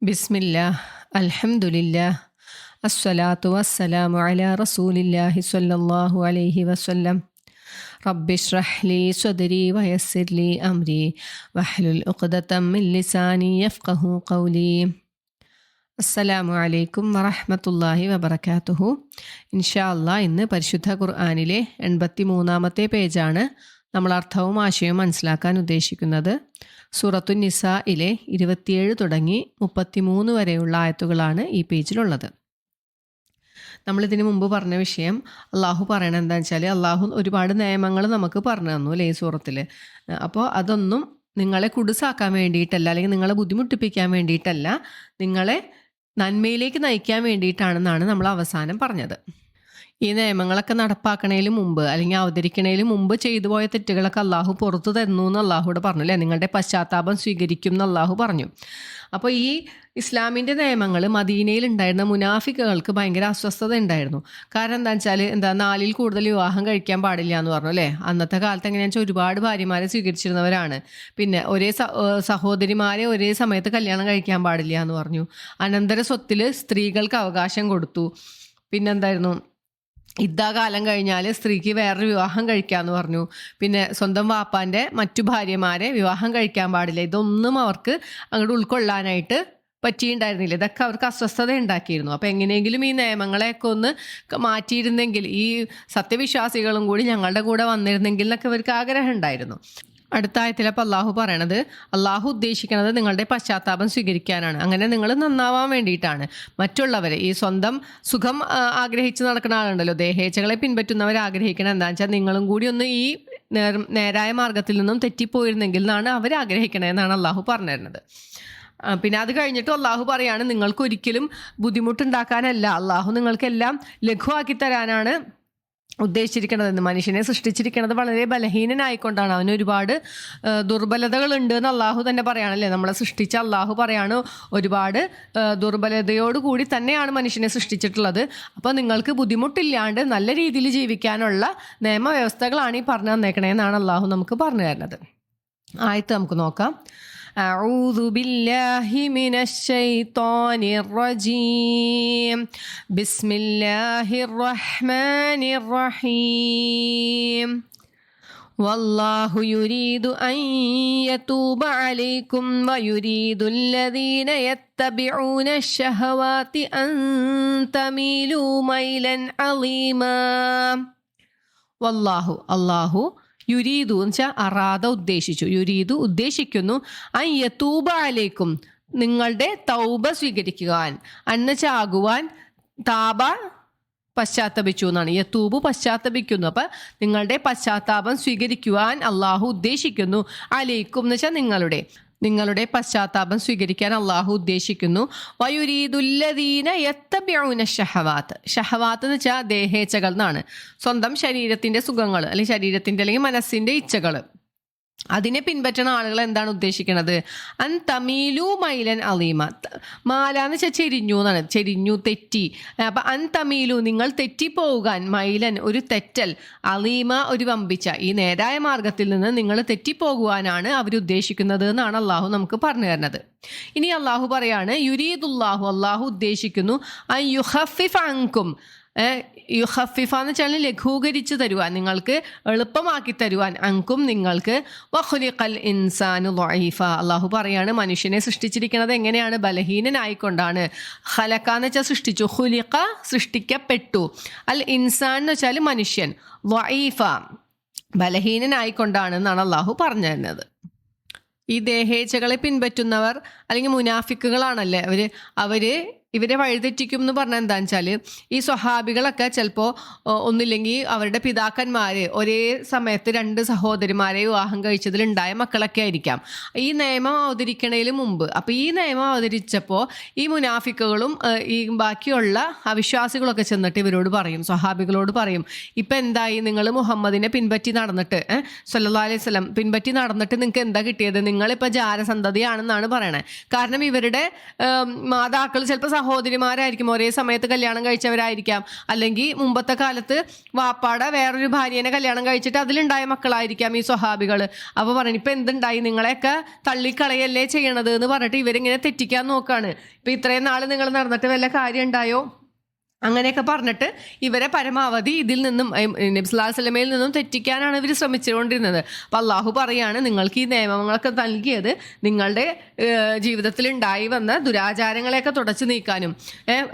ബിസ്മില്ലാഹ് അൽഹംദുലില്ലാഹ് അസ്സലാത്തു വസ്സലാമു അലാ റസൂലില്ലാഹി സ്വല്ലല്ലാഹു അലൈഹി വസല്ലം. റബ്ബിശ്റഹ് ലി സ്വദ്രി വയസ്സിർ ലി അംരി വഹ്ലുൽ ഉഖ്ദതം മിൻ ലിസാനി യഫ്ഖഹു ഖൗലി. അസ്സലാമു അലൈക്കും വറഹ്മത്തുള്ളാഹി വബറകാതുഹു. ഇൻഷാ അല്ലാഹ് ഇന്ന് പരിശുദ്ധ ഖുർആനിലെ 83-ാമത്തെ പേജാണ് നമ്മൾ അർത്ഥവും ആശയവും മനസ്സിലാക്കാൻ ഉദ്ദേശിക്കുന്നത്. സൂറത്തു നിസായിലെ 27 തുടങ്ങി 33 വരെയുള്ള ആയത്തുകളാണ് ഈ പേജിലുള്ളത്. നമ്മളിതിന് മുമ്പ് പറഞ്ഞ വിഷയം അള്ളാഹു പറയണത് എന്താണെന്ന് വെച്ചാൽ, അള്ളാഹു ഒരുപാട് നിയമങ്ങൾ നമുക്ക് പറഞ്ഞു തന്നു അല്ലേ ഈ സൂറത്തിൽ. അപ്പോൾ അതൊന്നും നിങ്ങളെ കുടുസാക്കാൻ വേണ്ടിയിട്ടല്ല, അല്ലെങ്കിൽ നിങ്ങളെ ബുദ്ധിമുട്ടിപ്പിക്കാൻ വേണ്ടിയിട്ടല്ല, നിങ്ങളെ നന്മയിലേക്ക് നയിക്കാൻ വേണ്ടിയിട്ടാണെന്നാണ് നമ്മൾ അവസാനം പറഞ്ഞത്. ഈ നിയമങ്ങളൊക്കെ നടപ്പാക്കണതിന് മുമ്പ് അല്ലെങ്കിൽ അവതരിക്കണതിന് മുമ്പ് ചെയ്തു പോയ തെറ്റുകളൊക്കെ അള്ളാഹു പുറത്തു തരുന്നു എന്ന് അള്ളാഹുവിടെ പറഞ്ഞു അല്ലേ. നിങ്ങളുടെ പശ്ചാത്താപം സ്വീകരിക്കും എന്ന് അള്ളാഹു പറഞ്ഞു. അപ്പോൾ ഈ ഇസ്ലാമിൻ്റെ നിയമങ്ങൾ മദീനയിൽ ഉണ്ടായിരുന്ന മുനാഫിക്കുകൾക്ക് ഭയങ്കര അസ്വസ്ഥത ഉണ്ടായിരുന്നു. കാരണം എന്താണെന്ന് വെച്ചാൽ 4-ൽ കൂടുതൽ വിവാഹം കഴിക്കാൻ പാടില്ല എന്ന് പറഞ്ഞു അല്ലേ. അന്നത്തെ കാലത്ത് എങ്ങനെയാണെന്ന് വെച്ചാൽ ഒരുപാട് ഭാര്യമാരെ സ്വീകരിച്ചിരുന്നവരാണ്. പിന്നെ ഒരേ സഹോദരിമാരെ ഒരേ സമയത്ത് കല്യാണം കഴിക്കാൻ പാടില്ല എന്ന് പറഞ്ഞു. അനന്തര സ്വത്തിൽ സ്ത്രീകൾക്ക് അവകാശം കൊടുത്തു. പിന്നെന്തായിരുന്നു, യുദ്ധകാലം കഴിഞ്ഞാൽ സ്ത്രീക്ക് വേറൊരു വിവാഹം കഴിക്കാമെന്ന് പറഞ്ഞു. പിന്നെ സ്വന്തം വാപ്പാൻ്റെ മറ്റു ഭാര്യമാരെ വിവാഹം കഴിക്കാൻ പാടില്ല. ഇതൊന്നും അവർക്ക് അങ്ങോട്ട് ഉൾക്കൊള്ളാനായിട്ട് പറ്റിയിട്ടുണ്ടായിരുന്നില്ല. ഇതൊക്കെ അവർക്ക് അസ്വസ്ഥത ഉണ്ടാക്കിയിരുന്നു. അപ്പോൾ എങ്ങനെയെങ്കിലും ഈ നിയമങ്ങളെയൊക്കെ ഒന്ന് മാറ്റിയിരുന്നെങ്കിൽ, ഈ സത്യവിശ്വാസികളും കൂടി ഞങ്ങളുടെ കൂടെ വന്നിരുന്നെങ്കിൽ എന്നൊക്കെ അവർക്ക് ആഗ്രഹം ഉണ്ടായിരുന്നു. അടുത്ത ആയത്തിലപ്പോൾ അള്ളാഹു പറയണത്, അള്ളാഹു ഉദ്ദേശിക്കുന്നത് നിങ്ങളുടെ പശ്ചാത്താപം സ്വീകരിക്കാനാണ്. അങ്ങനെ നിങ്ങൾ നന്നാവാൻ വേണ്ടിയിട്ടാണ്. മറ്റുള്ളവരെ, ഈ സ്വന്തം സുഖം ആഗ്രഹിച്ച് നടക്കുന്ന ആളുണ്ടല്ലോ, ദേഹേച്ഛകളെ പിൻപറ്റുന്നവർ ആഗ്രഹിക്കണം എന്താണെന്ന് വെച്ചാൽ നിങ്ങളും കൂടി ഒന്ന് ഈ നേരായ മാർഗത്തിൽ നിന്നും തെറ്റിപ്പോയിരുന്നെങ്കിൽ എന്നാണ് അവർ ആഗ്രഹിക്കണതെന്നാണ് അള്ളാഹു പറഞ്ഞു തരുന്നത്. പിന്നെ അത് കഴിഞ്ഞിട്ട് അള്ളാഹു പറയാണ്, നിങ്ങൾക്കൊരിക്കലും ബുദ്ധിമുട്ടുണ്ടാക്കാനല്ല, അള്ളാഹു നിങ്ങൾക്കെല്ലാം ലഘുവാക്കി തരാനാണ് ഉദ്ദേശിച്ചിരിക്കണതെന്ന്. മനുഷ്യനെ സൃഷ്ടിച്ചിരിക്കുന്നത് വളരെ ബലഹീനനായിക്കൊണ്ടാണ്. അവന് ഒരുപാട് ദുർബലതകളുണ്ട് എന്ന് അള്ളാഹു തന്നെ പറയാണല്ലേ. നമ്മളെ സൃഷ്ടിച്ച അള്ളാഹു പറയാണ്, ഒരുപാട് ദുർബലതയോടുകൂടി തന്നെയാണ് മനുഷ്യനെ സൃഷ്ടിച്ചിട്ടുള്ളത്. അപ്പോൾ നിങ്ങൾക്ക് ബുദ്ധിമുട്ടില്ലാണ്ട് നല്ല രീതിയിൽ ജീവിക്കാനുള്ള നിയമവ്യവസ്ഥകളാണ് ഈ പറഞ്ഞു തന്നേക്കണേന്നാണ് അള്ളാഹു നമുക്ക് പറഞ്ഞു തരുന്നത്. ആയത്ത് നമുക്ക് നോക്കാം. أعوذ بالله من الشيطان الرجيم بسم الله الرحمن الرحيم والله يريد أن يتوب عليكم ويريد الذين يتبعون الشهوات أن تميلوا ميلا عظيما. والله الله യുരീദു എന്ന് വെച്ചാൽ അറാദ ഉദ്ദേശിച്ചു, യുരീദു ഉദ്ദേശിക്കുന്നു, യതൂബ അലൈക്കും നിങ്ങളുടെ തൗബ സ്വീകരിക്കുവാൻ, അന്നച്ചാകുവാൻ, താബ പശ്ചാത്തപിച്ചു എന്നാണ്, യതൂബ് പശ്ചാത്തപിക്കുന്നു. അപ്പം നിങ്ങളുടെ പശ്ചാത്താപം സ്വീകരിക്കുവാൻ അള്ളാഹു ഉദ്ദേശിക്കുന്നു. അലൈക്കും എന്ന് വെച്ചാൽ നിങ്ങളുടെ പശ്ചാത്താപം സ്വീകരിക്കാൻ അള്ളാഹു ഉദ്ദേശിക്കുന്നു. വയുരീദുല്ലദീന യത്തബിഊന ഷഹവാത്ത്, ഷഹവാത്ത് എന്ന് വെച്ചാൽ ദേഹേച്ഛകൾ എന്നാണ്. സ്വന്തം ശരീരത്തിൻ്റെ സുഖങ്ങൾ അല്ലെങ്കിൽ ശരീരത്തിൻ്റെ അല്ലെങ്കിൽ മനസ്സിൻ്റെ ഇച്ഛകൾ, അതിനെ പിൻപറ്റുന്ന ആളുകൾ എന്താണ് ഉദ്ദേശിക്കുന്നത്? അൻ തമീലു മൈലൻ അലീമ, മാല എന്ന് വെച്ചാൽ ചെരിഞ്ഞു എന്നാണ്, ചെരിഞ്ഞു, തെറ്റി. അപ്പം അൻ തമീലു നിങ്ങൾ തെറ്റിപ്പോകാൻ, മൈലൻ ഒരു തെറ്റൽ, അലീമ ഒരു വമ്പിച്ച, ഈ നേരായ മാർഗത്തിൽ നിന്ന് നിങ്ങൾ തെറ്റിപ്പോകുവാനാണ് അവരുദ്ദേശിക്കുന്നത് എന്നാണ് അള്ളാഹു നമുക്ക് പറഞ്ഞു തരുന്നത്. ഇനി അള്ളാഹു പറയാണ്, യുരീദുല്ലാഹു അള്ളാഹു ഉദ്ദേശിക്കുന്നു, അൻ യുഖഫിഫ അൻകും, യുഖഫിഫ എന്ന് വെച്ചാൽ ലഘൂകരിച്ച് തരുവാൻ, നിങ്ങൾക്ക് എളുപ്പമാക്കി തരുവാൻ, അൻകും നിങ്ങൾക്ക്, വഖുലിഖൽ ഇൻസാനു ദഈഫ അള്ളാഹു പറയാണ്, മനുഷ്യനെ സൃഷ്ടിച്ചിരിക്കുന്നത് എങ്ങനെയാണ്? ബലഹീനനായിക്കൊണ്ടാണ്. ഖലഖ എന്ന് വെച്ചാൽ സൃഷ്ടിച്ചു, ഖുലിഖ സൃഷ്ടിക്കപ്പെട്ടു, അൽ ഇൻസാൻ എന്ന് വെച്ചാൽ മനുഷ്യൻ, ദഈഫ ബലഹീനനായിക്കൊണ്ടാണ് എന്നാണ് അള്ളാഹു പറഞ്ഞു തരുന്നത്. ഈ ദേഹേച്ഛകളെ പിൻപറ്റുന്നവർ അല്ലെങ്കിൽ മുനാഫിക്കുകളാണല്ലേ അവര് ഇവരെ വഴിതെറ്റിക്കും എന്ന് പറഞ്ഞാൽ എന്താണെന്ന് വെച്ചാൽ, ഈ സ്വഹാബികളൊക്കെ ചിലപ്പോൾ ഒന്നില്ലെങ്കിൽ അവരുടെ പിതാക്കന്മാർ ഒരേ സമയത്ത് 2 സഹോദരിമാരെ വിവാഹം കഴിച്ചതിലുണ്ടായ മക്കളൊക്കെ ആയിരിക്കാം ഈ നിയമം അവതരിക്കണതിന് മുമ്പ്. അപ്പോൾ ഈ നിയമം അവതരിച്ചപ്പോൾ ഈ മുനാഫിക്കുകളും ഈ ബാക്കിയുള്ള അവിശ്വാസികളൊക്കെ ചെന്നിട്ട് ഇവരോട് പറയും, സ്വഹാബികളോട് പറയും, ഇപ്പം എന്തായി, നിങ്ങൾ മുഹമ്മദിനെ പിൻപറ്റി നടന്നിട്ട് സല്ലല്ലാഹു അലൈഹി വസല്ലം പിൻപറ്റി നടന്നിട്ട് നിങ്ങൾക്ക് എന്താ കിട്ടിയത്? നിങ്ങളിപ്പോൾ ജാരസന്തതിയാണെന്നാണ് പറയണത്. കാരണം ഇവരുടെ മാതാക്കൾ ചിലപ്പോൾ സഹോദരിമാരായിരിക്കും, ഒരേ സമയത്ത് കല്യാണം കഴിച്ചവരായിരിക്കാം, അല്ലെങ്കിൽ മുമ്പത്തെ കാലത്ത് വാപ്പാടെ വേറൊരു ഭാര്യനെ കല്യാണം കഴിച്ചിട്ട് അതിലുണ്ടായ മക്കളായിരിക്കാം ഈ സ്വഹാബികൾ. അപ്പോൾ പറഞ്ഞു ഇപ്പം എന്തുണ്ടായി, നിങ്ങളെയൊക്കെ തള്ളിക്കളയല്ലേ ചെയ്യണത് എന്ന് പറഞ്ഞിട്ട് ഇവരിങ്ങനെ തെറ്റിക്കാൻ നോക്കുകയാണ്. ഇപ്പം ഇത്രയും നാൾ നിങ്ങൾ നടന്നിട്ട് വല്ല കാര്യം ഉണ്ടായോ അങ്ങനെയൊക്കെ പറഞ്ഞിട്ട് ഇവരെ പരമാവധി ഇതിൽ നിന്നും നബി സല്ലല്ലാഹു അലൈഹി വസല്ലമയിൽ നിന്നും തെറ്റിക്കാനാണ് ഇവർ ശ്രമിച്ചുകൊണ്ടിരുന്നത്. അപ്പം അള്ളാഹു പറയാണ്, നിങ്ങൾക്ക് ഈ നിയമങ്ങളൊക്കെ നൽകിയത് നിങ്ങളുടെ ജീവിതത്തിൽ ഉണ്ടായി വന്ന ദുരാചാരങ്ങളെയൊക്കെ തുടച്ചു നീക്കാനും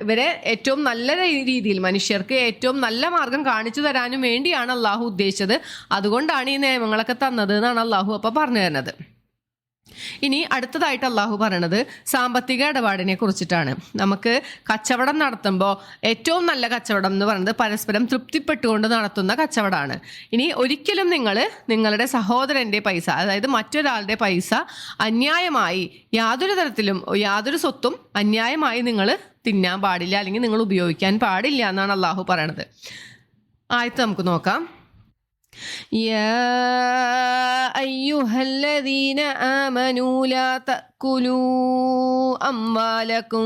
ഇവരെ ഏറ്റവും നല്ല രീതിയിൽ മനുഷ്യർക്ക് ഏറ്റവും നല്ല മാർഗം കാണിച്ചു തരാനും വേണ്ടിയാണ് അള്ളാഹു ഉദ്ദേശിച്ചത്. അതുകൊണ്ടാണ് ഈ നിയമങ്ങളൊക്കെ തന്നത് എന്നാണ് അള്ളാഹു അപ്പോൾ പറഞ്ഞു തരുന്നത്. ഇനി അടുത്തതായിട്ട് അള്ളാഹു പറയണത് സാമ്പത്തിക ഇടപാടിനെ കുറിച്ചിട്ടാണ്. നമുക്ക് കച്ചവടം നടത്തുമ്പോൾ ഏറ്റവും നല്ല കച്ചവടം എന്ന് പറയുന്നത് പരസ്പരം തൃപ്തിപ്പെട്ടുകൊണ്ട് നടത്തുന്ന കച്ചവടമാണ്. ഇനി ഒരിക്കലും നിങ്ങളുടെ സഹോദരൻ്റെ പൈസ, അതായത് മറ്റൊരാളുടെ പൈസ അന്യായമായി യാതൊരു തരത്തിലും യാതൊരു സ്വത്തും അന്യായമായി നിങ്ങൾ തിന്നാൻ പാടില്ല, അല്ലെങ്കിൽ നിങ്ങൾ ഉപയോഗിക്കാൻ പാടില്ല എന്നാണ് അള്ളാഹു പറയണത്. ആയത്ത് നമുക്ക് നോക്കാം. يا أيها الذين آمنوا لا تأكلوا أموالكم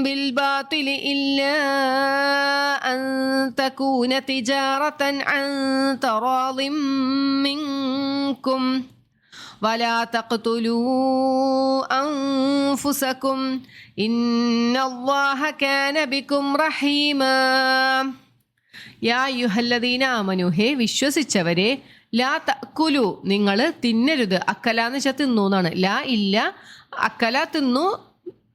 بالباطل إلا أن تكون تجارة عن تراض منكم ولا تقتلوا أنفسكم إن الله كان بكم رحيما യാ അയ്യുഹല്ലദീന ആമനു, ഹേ വിശ്വസിച്ചവരെ, ലാ തഅക്കുലു നിങ്ങൾ തിന്നരുത്. അക്കല എന്ന് വെച്ചാൽ തിന്നു എന്നാണ്. ലാ ഇല്ല, അക്കല തിന്നു,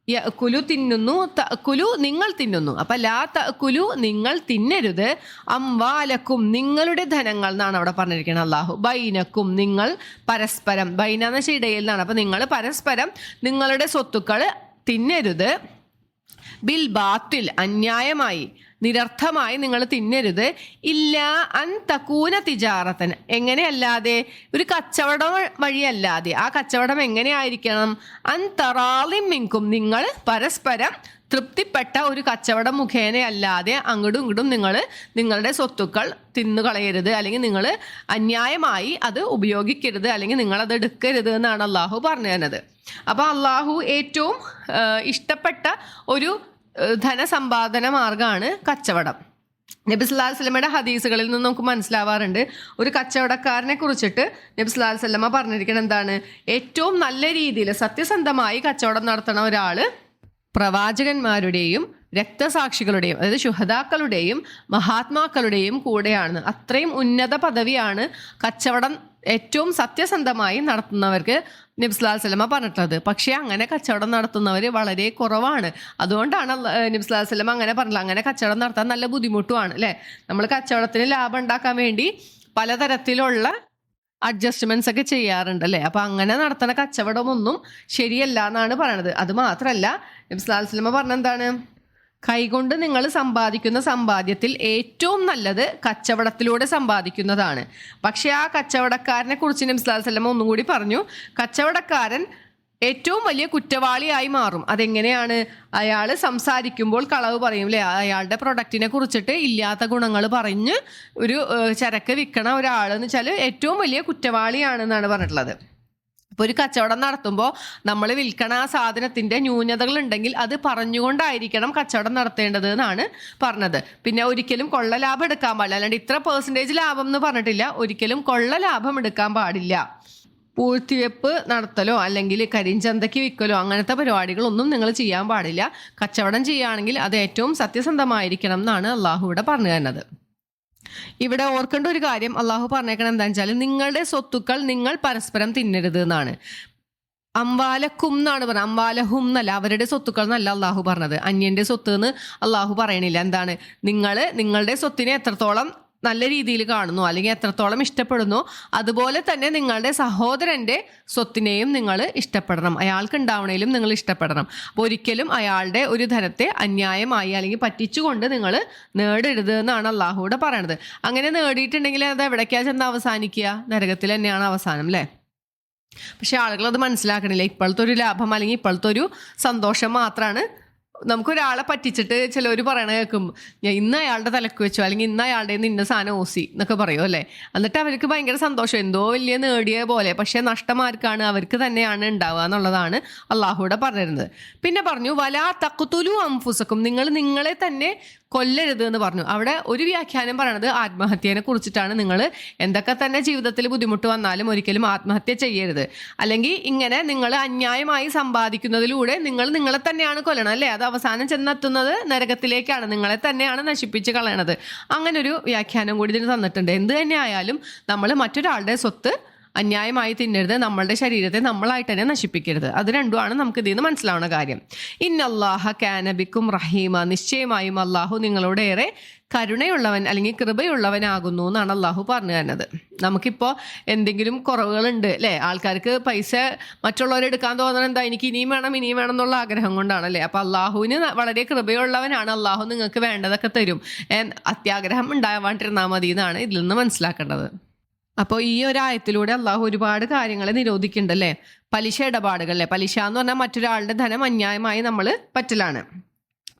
യഅ്കുലു തിന്നുന്നു, തഅ്കുലു നിങ്ങൾ തിന്നുന്നു. അപ്പം ലാ തഅ്കുലു നിങ്ങൾ തിന്നരുത്, അംവാലക്കും നിങ്ങളുടെ ധനങ്ങൾ എന്നാണ് അവിടെ പറഞ്ഞിരിക്കുന്നത് അള്ളാഹു. ബൈനക്കും നിങ്ങൾ പരസ്പരം, ബൈന എന്ന് വെച്ചാൽ ഇടയിൽ നിന്നാണ്. അപ്പം നിങ്ങൾ പരസ്പരം നിങ്ങളുടെ സ്വത്തുക്കൾ തിന്നരുത്. ബിൽ ബാത്തിൽ അന്യായമായി നിരർത്ഥമായി നിങ്ങൾ തിന്നരുത്. ഇല്ല അൻ തകൂന തിജാറത്തൻ, എങ്ങനെയല്ലാതെ ഒരു കച്ചവടം വഴിയല്ലാതെ. ആ കച്ചവടം എങ്ങനെയായിരിക്കണം? അൻ തറാളിം മിൻകും, നിങ്ങൾ പരസ്പരം തൃപ്തിപ്പെട്ട ഒരു കച്ചവടം മുഖേനയല്ലാതെ അങ്ങോട്ടും ഇങ്ങോട്ടും നിങ്ങൾ നിങ്ങളുടെ സ്വത്തുക്കൾ തിന്നുകളയരുത്, അല്ലെങ്കിൽ നിങ്ങൾ അന്യായമായി അത് ഉപയോഗിക്കരുത്, അല്ലെങ്കിൽ നിങ്ങളത് എടുക്കരുത് എന്നാണ് അള്ളാഹു പറഞ്ഞു തരുന്നത്. അപ്പോൾ അള്ളാഹു ഏറ്റവും ഇഷ്ടപ്പെട്ട ഒരു ധനസമ്പാദന മാർഗമാണ് കച്ചവടം. നബി സല്ലല്ലാഹു അലൈഹി വസല്ലമയുടെ ഹദീസുകളിൽ നിന്ന് നമുക്ക് മനസ്സിലാവാറുണ്ട്, ഒരു കച്ചവടക്കാരനെ കുറിച്ചിട്ട് നബി സല്ലല്ലാഹു അലൈഹി വസല്ലമ പറഞ്ഞിരിക്കുന്നത് എന്താണ്? ഏറ്റവും നല്ല രീതിയിൽ സത്യസന്ധമായി കച്ചവടം നടത്തുന്ന ഒരാൾ പ്രവാചകന്മാരുടെയും രക്തസാക്ഷികളുടെയും, അതായത് ശുഹദാക്കളുടെയും മഹാത്മാക്കളുടെയും കൂടെയാണ്. അത്രയും ഉന്നത പദവിയാണ് കച്ചവടം ഏറ്റവും സത്യസന്ധമായി നടത്തുന്നവർക്ക് നബി സല്ലല്ലാഹു അലൈഹി വസല്ലമ പറഞ്ഞിട്ടുള്ളത്. പക്ഷേ അങ്ങനെ കച്ചവടം നടത്തുന്നവർ വളരെ കുറവാണ്. അതുകൊണ്ടാണ് നബി സല്ലല്ലാഹു അലൈഹി വസല്ലമ അങ്ങനെ പറഞ്ഞത്. അങ്ങനെ കച്ചവടം നടത്താൻ നല്ല ബുദ്ധിമുട്ടുമാണ് അല്ലേ. നമ്മൾ കച്ചവടത്തിന് ലാഭം ഉണ്ടാക്കാൻ വേണ്ടി പലതരത്തിലുള്ള അഡ്ജസ്റ്റ്മെന്റ്സ് ഒക്കെ ചെയ്യാറുണ്ട് അല്ലേ. അപ്പം അങ്ങനെ നടത്തുന്ന കച്ചവടമൊന്നും ശരിയല്ല എന്നാണ് പറയണത്. അത് മാത്രമല്ല നബി സല്ലല്ലാഹു അലൈഹി വസല്ലമ പറഞ്ഞെന്താണ്? കൈകൊണ്ട് നിങ്ങൾ സമ്പാദിക്കുന്ന സമ്പാദ്യത്തിൽ ഏറ്റവും നല്ലത് കച്ചവടത്തിലൂടെ സമ്പാദിക്കുന്നതാണ്. പക്ഷേ ആ കച്ചവടക്കാരനെ കുറിച്ച് നബി സല്ലല്ലാഹു അലൈഹി വസല്ലമ ഒന്നും കൂടി പറഞ്ഞു, കച്ചവടക്കാരൻ ഏറ്റവും വലിയ കുറ്റവാളിയായി മാറും. അതെങ്ങനെയാണ്? അയാൾ സംസാരിക്കുമ്പോൾ കളവ് പറയും അല്ലേ. അയാളുടെ പ്രൊഡക്റ്റിനെ കുറിച്ചിട്ട് ഇല്ലാത്ത ഗുണങ്ങൾ പറഞ്ഞ് ഒരു ചരക്ക് വിൽക്കണ ഒരാളെന്ന് വെച്ചാൽ ഏറ്റവും വലിയ കുറ്റവാളിയാണെന്നാണ് പറഞ്ഞിട്ടുള്ളത്. ഇപ്പോൾ ഒരു കച്ചവടം നടത്തുമ്പോൾ നമ്മൾ വിൽക്കണ ആ സാധനത്തിൻ്റെ ന്യൂനതകൾ ഉണ്ടെങ്കിൽ അത് പറഞ്ഞുകൊണ്ടായിരിക്കണം കച്ചവടം നടത്തേണ്ടത് എന്നാണ് പറഞ്ഞത്. പിന്നെ ഒരിക്കലും കൊള്ള ലാഭം എടുക്കാൻ പാടില്ല, അല്ലാണ്ട് ഇത്ര % ലാഭം എന്ന് പറഞ്ഞിട്ടില്ല. ഒരിക്കലും കൊള്ള ലാഭം എടുക്കാൻ പാടില്ല. പൂഴ്ത്തിവെപ്പ് നടത്തലോ അല്ലെങ്കിൽ കരിഞ്ചന്തയ്ക്ക് വിൽക്കലോ അങ്ങനത്തെ പരിപാടികളൊന്നും നിങ്ങൾ ചെയ്യാൻ പാടില്ല. കച്ചവടം ചെയ്യുകയാണെങ്കിൽ അത് ഏറ്റവും സത്യസന്ധമായിരിക്കണം എന്നാണ് അള്ളാഹു ഇവിടെ പറഞ്ഞു തരുന്നത്. ഇവിടെ ഓർക്കേണ്ട ഒരു കാര്യം അള്ളാഹു പറഞ്ഞേക്കണം എന്താണെന്ന് വെച്ചാൽ നിങ്ങളുടെ സ്വത്തുക്കൾ നിങ്ങൾ പരസ്പരം തിന്നരുത് എന്നാണ്. അംവാലക്കും എന്നാണ് പറഞ്ഞത്, അംവാലഹും എന്നല്ല, അവരുടെ സ്വത്തുക്കൾ എന്നല്ല അള്ളാഹു പറഞ്ഞത്. അന്യന്റെ സ്വത്ത് എന്ന് അള്ളാഹു പറയണില്ല. എന്താണ്? നിങ്ങളുടെ സ്വത്തിനെ എത്രത്തോളം നല്ല രീതിയിൽ കാണുന്നു അല്ലെങ്കിൽ എത്രത്തോളം ഇഷ്ടപ്പെടുന്നു, അതുപോലെ തന്നെ നിങ്ങളുടെ സഹോദരൻ്റെ സ്വത്തിനെയും നിങ്ങൾ ഇഷ്ടപ്പെടണം. അയാൾക്ക് ഉണ്ടാവണേലും നിങ്ങൾ ഇഷ്ടപ്പെടണം. അപ്പോൾ ഒരിക്കലും അയാളുടെ ഒരു ധനത്തെ അന്യായമായി അല്ലെങ്കിൽ പറ്റിച്ചുകൊണ്ട് നിങ്ങൾ നേടരുത് എന്നാണ് അള്ളാഹുവിടെ പറയണത്. അങ്ങനെ നേടിയിട്ടുണ്ടെങ്കിൽ അത് എവിടേക്കാ ചെന്ന് അവസാനിക്കുക? നരകത്തിൽ തന്നെയാണ് അവസാനം അല്ലേ. പക്ഷെ ആളുകൾ അത് മനസ്സിലാക്കണില്ല. ഇപ്പോഴത്തെ ഒരു ലാഭം അല്ലെങ്കിൽ ഇപ്പോഴത്തെ ഒരു സന്തോഷം മാത്രമാണ് നമുക്കൊരാളെ പറ്റിച്ചിട്ട് ചിലവർ പറയണ കേൾക്കും, ഞാൻ ഇന്ന് അയാളുടെ തലക്ക് വെച്ചു, അല്ലെങ്കിൽ ഇന്ന് അയാളുടെ ഇന്ന സാധനം ഓസി എന്നൊക്കെ പറയും അല്ലേ. എന്നിട്ട് അവർക്ക് ഭയങ്കര സന്തോഷം, എന്തോ വലിയ നേടിയ പോലെ. പക്ഷെ നഷ്ടമാർക്കാണ്, അവർക്ക് തന്നെയാണ് ഉണ്ടാവുക എന്നുള്ളതാണ് അള്ളാഹുവിടെ പറഞ്ഞിരുന്നത്. പിന്നെ പറഞ്ഞു വലാ തഖ്തുലു അൻഫുസക്കും, നിങ്ങൾ നിങ്ങളെ തന്നെ കൊല്ലരുത് എന്ന് പറഞ്ഞു. അവിടെ ഒരു വ്യാഖ്യാനം പറയണത് ആത്മഹത്യനെ കുറിച്ചിട്ടാണ്. നിങ്ങൾ എന്തൊക്കെ തന്നെ ജീവിതത്തിൽ ബുദ്ധിമുട്ട് വന്നാലും ഒരിക്കലും ആത്മഹത്യ ചെയ്യരുത്. അല്ലെങ്കിൽ ഇങ്ങനെ നിങ്ങൾ അന്യായമായി സമ്പാദിക്കുന്നതിലൂടെ നിങ്ങൾ നിങ്ങളെ തന്നെയാണ് കൊല്ലണം അല്ലേ. അത് അവസാനം ചെന്നെത്തുന്നത് നരകത്തിലേക്കാണ്, നിങ്ങളെ തന്നെയാണ് നശിപ്പിച്ച് കളയണത്. അങ്ങനെ ഒരു വ്യാഖ്യാനം കൂടി ഇതിന് തന്നിട്ടുണ്ട്. എന്ത് തന്നെ ആയാലും നമ്മൾ മറ്റൊരാളുടെ സ്വത്ത് അന്യായമായി തിന്നരുത്, നമ്മളുടെ ശരീരത്തെ നമ്മളായിട്ട് തന്നെ നശിപ്പിക്കരുത്. അത് രണ്ടുമാണ് നമുക്ക് ഇതിൽ നിന്ന് മനസ്സിലാവുന്ന കാര്യം. ഇന്നല്ലാഹ കാന ബിക്കും റഹീമ, നിശ്ചയമായും അള്ളാഹു നിങ്ങളോട് ഏറെ കരുണയുള്ളവൻ അല്ലെങ്കിൽ കൃപയുള്ളവനാകുന്നു എന്നാണ് അള്ളാഹു പറഞ്ഞു തരുന്നത്. നമുക്കിപ്പോൾ എന്തെങ്കിലും കുറവുകളുണ്ട് അല്ലേ, ആൾക്കാർക്ക് പൈസ മറ്റുള്ളവരെടുക്കാൻ തോന്നുന്നത് എന്താ, എനിക്ക് ഇനിയും വേണം എന്നുള്ള ആഗ്രഹം കൊണ്ടാണല്ലേ. അപ്പം അള്ളാഹുവിന് വളരെ കൃപയുള്ളവനാണ്, അള്ളാഹു നിങ്ങൾക്ക് വേണ്ടതൊക്കെ തരും. അത്യാഗ്രഹം ഉണ്ടാവാണ്ടിരുന്നാൽ മതി എന്നാണ് ഇതിൽ നിന്ന് മനസ്സിലാക്കേണ്ടത്. അപ്പോൾ ഈ ഒരു ആയത്തിലൂടെ അള്ളാഹു ഒരുപാട് കാര്യങ്ങളെ നിരോധിക്കുന്നുണ്ടല്ലേ. പലിശ ഇടപാടുകൾ അല്ലേ, പലിശ എന്ന് പറഞ്ഞാൽ മറ്റൊരാളുടെ ധനം അന്യായമായി നമ്മൾ പറ്റലാണ്.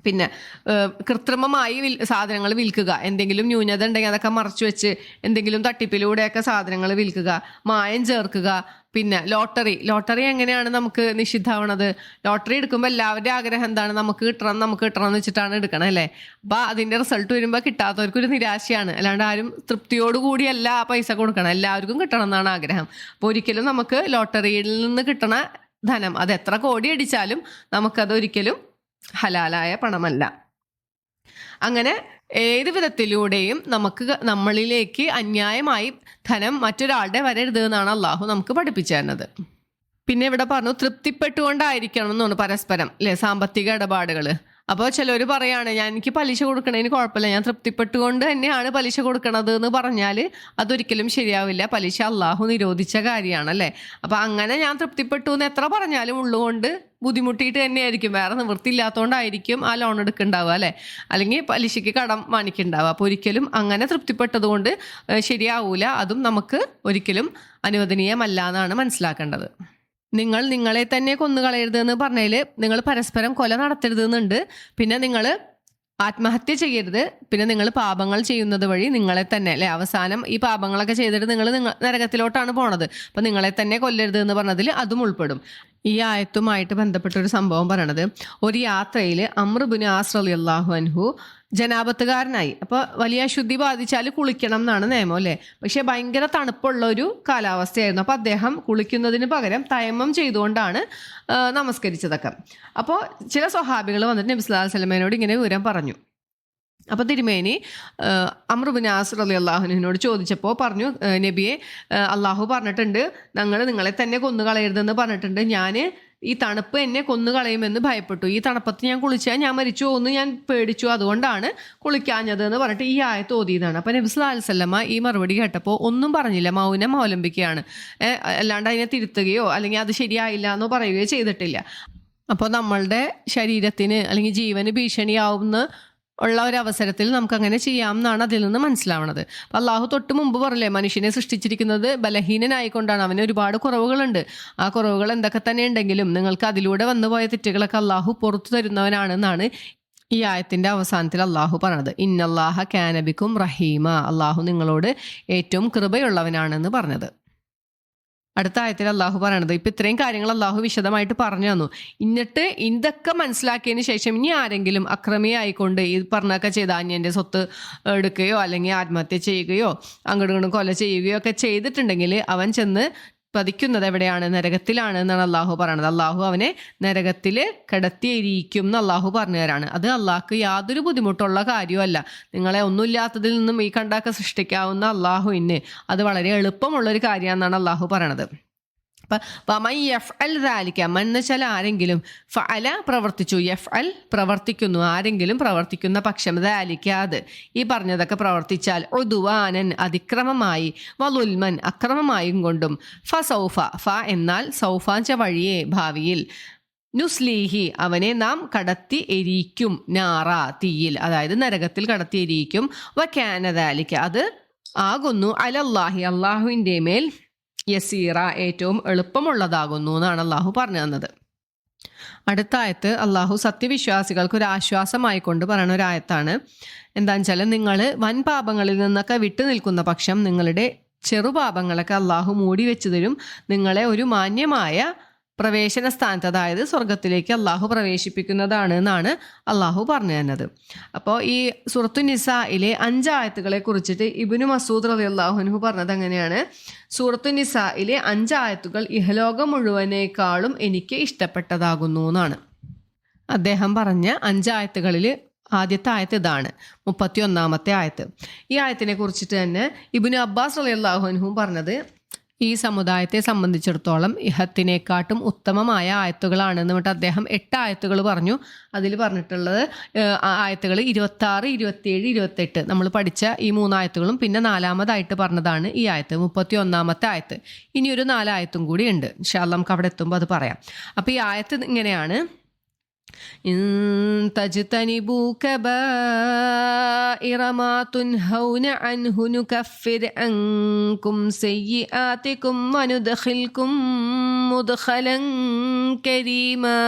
പിന്നെ കൃത്രിമമായി സാധനങ്ങൾ വിൽക്കുക, എന്തെങ്കിലും ന്യൂനത ഉണ്ടെങ്കിൽ അതൊക്കെ മറച്ചു വെച്ച് എന്തെങ്കിലും തട്ടിപ്പിലൂടെയൊക്കെ സാധനങ്ങൾ വിൽക്കുക, മായം ചേർക്കുക. പിന്നെ ലോട്ടറി എങ്ങനെയാണ് നമുക്ക് നിഷിദ്ധാവണത്? ലോട്ടറി എടുക്കുമ്പോൾ എല്ലാവരുടെയും ആഗ്രഹം എന്താണ്, നമുക്ക് കിട്ടണം എന്ന് വെച്ചിട്ടാണ് എടുക്കണം അല്ലേ. അപ്പം അതിൻ്റെ റിസൾട്ട് വരുമ്പോൾ കിട്ടാത്തവർക്കൊരു നിരാശയാണ്. അല്ലാണ്ട് ആരും തൃപ്തിയോടുകൂടിയല്ല ആ പൈസ കൊടുക്കണം, എല്ലാവർക്കും കിട്ടണം എന്നാണ് ആഗ്രഹം. അപ്പോൾ ഒരിക്കലും നമുക്ക് ലോട്ടറിയിൽ നിന്ന് കിട്ടണ ധനം അത് എത്ര കോടി അടിച്ചാലും നമുക്കത് ഒരിക്കലും ഹലാലായ പണമല്ല. അങ്ങനെ ഏത് വിധത്തിലൂടെയും നമ്മളിലേക്ക് അന്യായമായി ധനം മറ്റൊരാളുടെ വരരുത് എന്നാണ് അള്ളാഹു നമുക്ക് പഠിപ്പിച്ചു തരുന്നത്. പിന്നെ ഇവിടെ പറഞ്ഞു തൃപ്തിപ്പെട്ടുകൊണ്ടായിരിക്കണം എന്ന് പറഞ്ഞു പരസ്പരം അല്ലെ സാമ്പത്തിക ഇടപാടുകൾ. അപ്പോൾ ചിലർ പറയാണ്, എനിക്ക് പലിശ കൊടുക്കണതിന് കുഴപ്പമില്ല, ഞാൻ തൃപ്തിപ്പെട്ടുകൊണ്ട് തന്നെയാണ് പലിശ കൊടുക്കണത് എന്ന് പറഞ്ഞാൽ അതൊരിക്കലും ശരിയാവില്ല. പലിശ അള്ളാഹു നിരോധിച്ച കാര്യമാണ് അല്ലേ. അപ്പം അങ്ങനെ ഞാൻ തൃപ്തിപ്പെട്ടു എന്ന് എത്ര പറഞ്ഞാലും ഉള്ളുകൊണ്ട് ബുദ്ധിമുട്ടിയിട്ട് തന്നെയായിരിക്കും, വേറെ നിവൃത്തിയില്ലാത്തതുകൊണ്ടായിരിക്കും ആ ലോൺ എടുക്കുന്നുണ്ടാവുക അല്ലേ, അല്ലെങ്കിൽ പലിശയ്ക്ക് കടം വാങ്ങിക്കുന്നുണ്ടാവുക. അപ്പോൾ ഒരിക്കലും അങ്ങനെ തൃപ്തിപ്പെട്ടതുകൊണ്ട് ശരിയാവൂല, അതും നമുക്ക് ഒരിക്കലും അനുവദനീയമല്ല എന്നാണ് മനസ്സിലാക്കേണ്ടത്. നിങ്ങൾ നിങ്ങളെ തന്നെ കൊന്നുകളയരുത് എന്ന് പറഞ്ഞതിൽ നിങ്ങൾ പരസ്പരം കൊല നടത്തരുതെന്നുണ്ട്. പിന്നെ നിങ്ങൾ ആത്മഹത്യ ചെയ്യരുത്. പിന്നെ നിങ്ങൾ പാപങ്ങൾ ചെയ്യുന്നത് വഴി നിങ്ങളെ തന്നെ അല്ലെ അവസാനം ഈ പാപങ്ങളൊക്കെ ചെയ്തിട്ട് നിങ്ങൾ നരകത്തിലോട്ടാണ് പോണത്. അപ്പം നിങ്ങളെ തന്നെ കൊല്ലരുത് എന്ന് പറഞ്ഞതിൽ അതും ഉൾപ്പെടും. ഈ ആയത്തുമായിട്ട് ബന്ധപ്പെട്ടൊരു സംഭവം പറയണത്, ഒരു യാത്രയിൽ അംർ ഇബ്നു ആസ് റളിയല്ലാഹു അൻഹു ജനാപത്തുകാരനായി. അപ്പോൾ വലിയ അശുദ്ധി ബാധിച്ചാൽ കുളിക്കണം എന്നാണ് നിയമം അല്ലേ. പക്ഷേ ഭയങ്കര തണുപ്പുള്ള ഒരു കാലാവസ്ഥയായിരുന്നു. അപ്പോൾ അദ്ദേഹം കുളിക്കുന്നതിന് പകരം തയമ്മം ചെയ്തുകൊണ്ടാണ് നമസ്കരിച്ചതൊക്കെ. അപ്പോൾ ചില സ്വഹാബികൾ വന്നിട്ട് നബി സല്ലല്ലാഹു അലൈഹി വസല്ലമയോട് ഇങ്ങനെ വിവരം പറഞ്ഞു. അപ്പോൾ തിരുമേനി അംർ ഇബ്നു ആസ് റളിയല്ലാഹു അൻഹുവിനോട് ചോദിച്ചപ്പോൾ പറഞ്ഞു, നബിയെ അള്ളാഹു പറഞ്ഞിട്ടുണ്ട് നിങ്ങളെ തന്നെ കൊന്നുകളയരുതെന്ന് പറഞ്ഞിട്ടുണ്ട്. ഞാൻ ഈ തണുപ്പ് എന്നെ കൊന്നുകളയുമെന്ന് ഭയപ്പെട്ടു, ഈ തണുപ്പത്ത് ഞാൻ കുളിച്ചാൽ ഞാൻ മരിച്ചു പോകുന്നു ഞാൻ പേടിച്ചു, അതുകൊണ്ടാണ് കുളിക്കാഞ്ഞത് എന്ന് പറഞ്ഞിട്ട് ഈ ആയത്ത് ഓതിയതാണ്. അപ്പോൾ നബി സല്ലല്ലാഹു അലൈഹി വസല്ലമ ഈ മറുപടി കേട്ടപ്പോൾ ഒന്നും പറഞ്ഞില്ല, മൗനം അവലംബിക്കുകയാണ്. അല്ലാണ്ട് അതിനെ തിരുത്തുകയോ അല്ലെങ്കിൽ അത് ശരിയായില്ല എന്നോ പറയുകയോ ചെയ്തിട്ടില്ല. അപ്പോൾ നമ്മളുടെ ശരീരത്തിന് അല്ലെങ്കിൽ ജീവന് ഭീഷണിയാവുന്ന ഉള്ള ഒരു അവസരത്തിൽ നമുക്ക് അങ്ങനെ ചെയ്യാം എന്നാണ് അതിൽ നിന്ന് മനസ്സിലാവണത്. അപ്പം അള്ളാഹു തൊട്ട് മുമ്പ് പറഞ്ഞില്ലേ, മനുഷ്യനെ സൃഷ്ടിച്ചിരിക്കുന്നത് ബലഹീനനായിക്കൊണ്ടാണ്, അവന് ഒരുപാട് കുറവുകളുണ്ട്. ആ കുറവുകൾ എന്തൊക്കെ തന്നെ ഉണ്ടെങ്കിലും നിങ്ങൾക്ക് അതിലൂടെ വന്നുപോയ തെറ്റുകളൊക്കെ അള്ളാഹു പുറത്തു തരുന്നവനാണെന്നാണ് ഈ ആയത്തിൻ്റെ അവസാനത്തിൽ അള്ളാഹു പറഞ്ഞത്. ഇന്നല്ലാഹ കാന ബിക്കും റഹീമ, അള്ളാഹു നിങ്ങളോട് ഏറ്റവും കൃപയുള്ളവനാണെന്ന് പറഞ്ഞത്. അടുത്ത ആയത്തിൽ അള്ളാഹു പറയണത്, ഇപ്പം ഇത്രയും കാര്യങ്ങൾ അള്ളാഹു വിശദമായിട്ട് പറഞ്ഞു തന്നു. എന്നിട്ട് ഇതൊക്കെ മനസ്സിലാക്കിയതിന് ശേഷം ഇനി ആരെങ്കിലും അക്രമിയായിക്കൊണ്ട് ഈ പറഞ്ഞൊക്കെ ചെയ്ത അന്യൻ്റെ സ്വത്ത് എടുക്കുകയോ അല്ലെങ്കിൽ ആത്മഹത്യ ചെയ്യുകയോ അങ്ങോട്ടും കൊല ചെയ്യുകയോ ഒക്കെ ചെയ്തിട്ടുണ്ടെങ്കിൽ അവൻ ചെന്ന് പതിക്കുന്നത് എവിടെയാണ്? നരകത്തിലാണ് എന്നാണ് അള്ളാഹു പറയണത്. അള്ളാഹു അവനെ നരകത്തിൽ കിടത്തിയിരിക്കും എന്ന് അള്ളാഹു പറഞ്ഞു തരാണ്. അത് അള്ളാഹ്ക്ക് യാതൊരു ബുദ്ധിമുട്ടുള്ള കാര്യമല്ല. നിങ്ങളെ ഒന്നുമില്ലാത്തതിൽ നിന്നും ഈ കണ്ടാക്കെ സൃഷ്ടിക്കാവുന്ന അള്ളാഹുവിന് അത് വളരെ എളുപ്പമുള്ളൊരു കാര്യമാണെന്നാണ് അള്ളാഹു പറയണത്. വമൻ യഫ്അൽ ദാലിക, മൻ എന്ന് വെച്ചാൽ ആരെങ്കിലും, ഫഅല പ്രവർത്തിച്ചു, യഫ്അൽ പ്രവർത്തിക്കുന്നു, ആരെങ്കിലും പ്രവർത്തിക്കുന്ന പക്ഷം, ദാലിക അത് ഈ പറഞ്ഞതൊക്കെ പ്രവർത്തിച്ചാൽ, ഉദ്വാനൻ അതിക്രമമായി, വളുൽമൻ അക്രമമായും കൊണ്ടും, ഫസൗഫ ഫ എന്നാൽ സൗഫാഞ്ച വഴിയെ ഭാവിയിൽ, നുസ്ലീഹി അവനെ നാം കടത്തി എരിയിക്കും, നാറ തീയിൽ അതായത് നരകത്തിൽ കടത്തി എരിയിക്കും, വകാന ദാലിക അത് ആകുന്നു, അലല്ലാഹി അള്ളാഹുവിൻ്റെ മേൽ, യസീറ ഏറ്റവും എളുപ്പമുള്ളതാകുന്നു എന്നാണ് അള്ളാഹു പറഞ്ഞു തന്നത്. അടുത്ത ആയത്ത് അള്ളാഹു സത്യവിശ്വാസികൾക്ക് ഒരു ആശ്വാസമായിക്കൊണ്ട് പറയുന്ന ഒരു ആയത്താണ്. എന്താണെന്ന് വെച്ചാൽ, നിങ്ങൾ വൻ പാപങ്ങളിൽ നിന്നൊക്കെ വിട്ടു നിൽക്കുന്ന പക്ഷം നിങ്ങളുടെ ചെറുപാപങ്ങളൊക്കെ അള്ളാഹു മൂടി വെച്ചു തരും, നിങ്ങളെ ഒരു മാന്യമായ പ്രവേശന സ്ഥാനത്ത്, അതായത് സ്വർഗത്തിലേക്ക് അള്ളാഹു പ്രവേശിപ്പിക്കുന്നതാണ് എന്നാണ് അള്ളാഹു പറഞ്ഞു തന്നത്. അപ്പോൾ ഈ സൂറത്തു നിസായിലെ 5 ആയത്തുകളെ കുറിച്ചിട്ട് ഇബ്നു മസൂദ് റളിയല്ലാഹു അൻഹു പറഞ്ഞത് അങ്ങനെയാണ്: സൂറത്തു നിസായിലെ 5 ആയത്തുകൾ ഇഹലോകം മുഴുവനേക്കാളും എനിക്ക് ഇഷ്ടപ്പെട്ടതാകുന്നു എന്നാണ്. അദ്ദേഹം പറഞ്ഞ 5 ആയത്തുകളിൽ ആദ്യത്തെ ആയത്ത് ഇതാണ്, 31-ാമത്തെ ആയത്ത്. ഈ ആയത്തിനെ കുറിച്ചിട്ട് തന്നെ ഇബ്നു അബ്ബാസ് റളിയല്ലാഹു അൻഹു പറഞ്ഞത്, ഈ സമുദായത്തെ സംബന്ധിച്ചിടത്തോളം ഇഹത്തിനെക്കാട്ടും ഉത്തമമായ ആയത്തുകളാണെന്ന് പറഞ്ഞിട്ട് അദ്ദേഹം 8 ആയത്തുകൾ പറഞ്ഞു. അതിൽ പറഞ്ഞിട്ടുള്ളത് ആയത്തുകൾ 26, 27, 28 നമ്മൾ പഠിച്ച ഈ 3 ആയത്തുകളും പിന്നെ 4-മതായിട്ട് പറഞ്ഞതാണ് ഈ ആയത്ത്, 31-ാമത്തെ ആയത്ത്. ഇനി ഒരു 4 ആയത്തും കൂടി ഉണ്ട്, ഇൻഷാ അല്ലാഹ് നമുക്ക് അവിടെ എത്തുമ്പോൾ അത് പറയാം. അപ്പോൾ ഈ ആയത്ത് ഇങ്ങനെയാണ്: ഇൻ തജ്തനിബൂ കബായിറ മാ തുൻഹൗന അൻഹു നുകഫിർ അൻകും സയ്യിആതികും വനുദ്ഖിൽകും മുദ്ഖലൻ കരീമാ.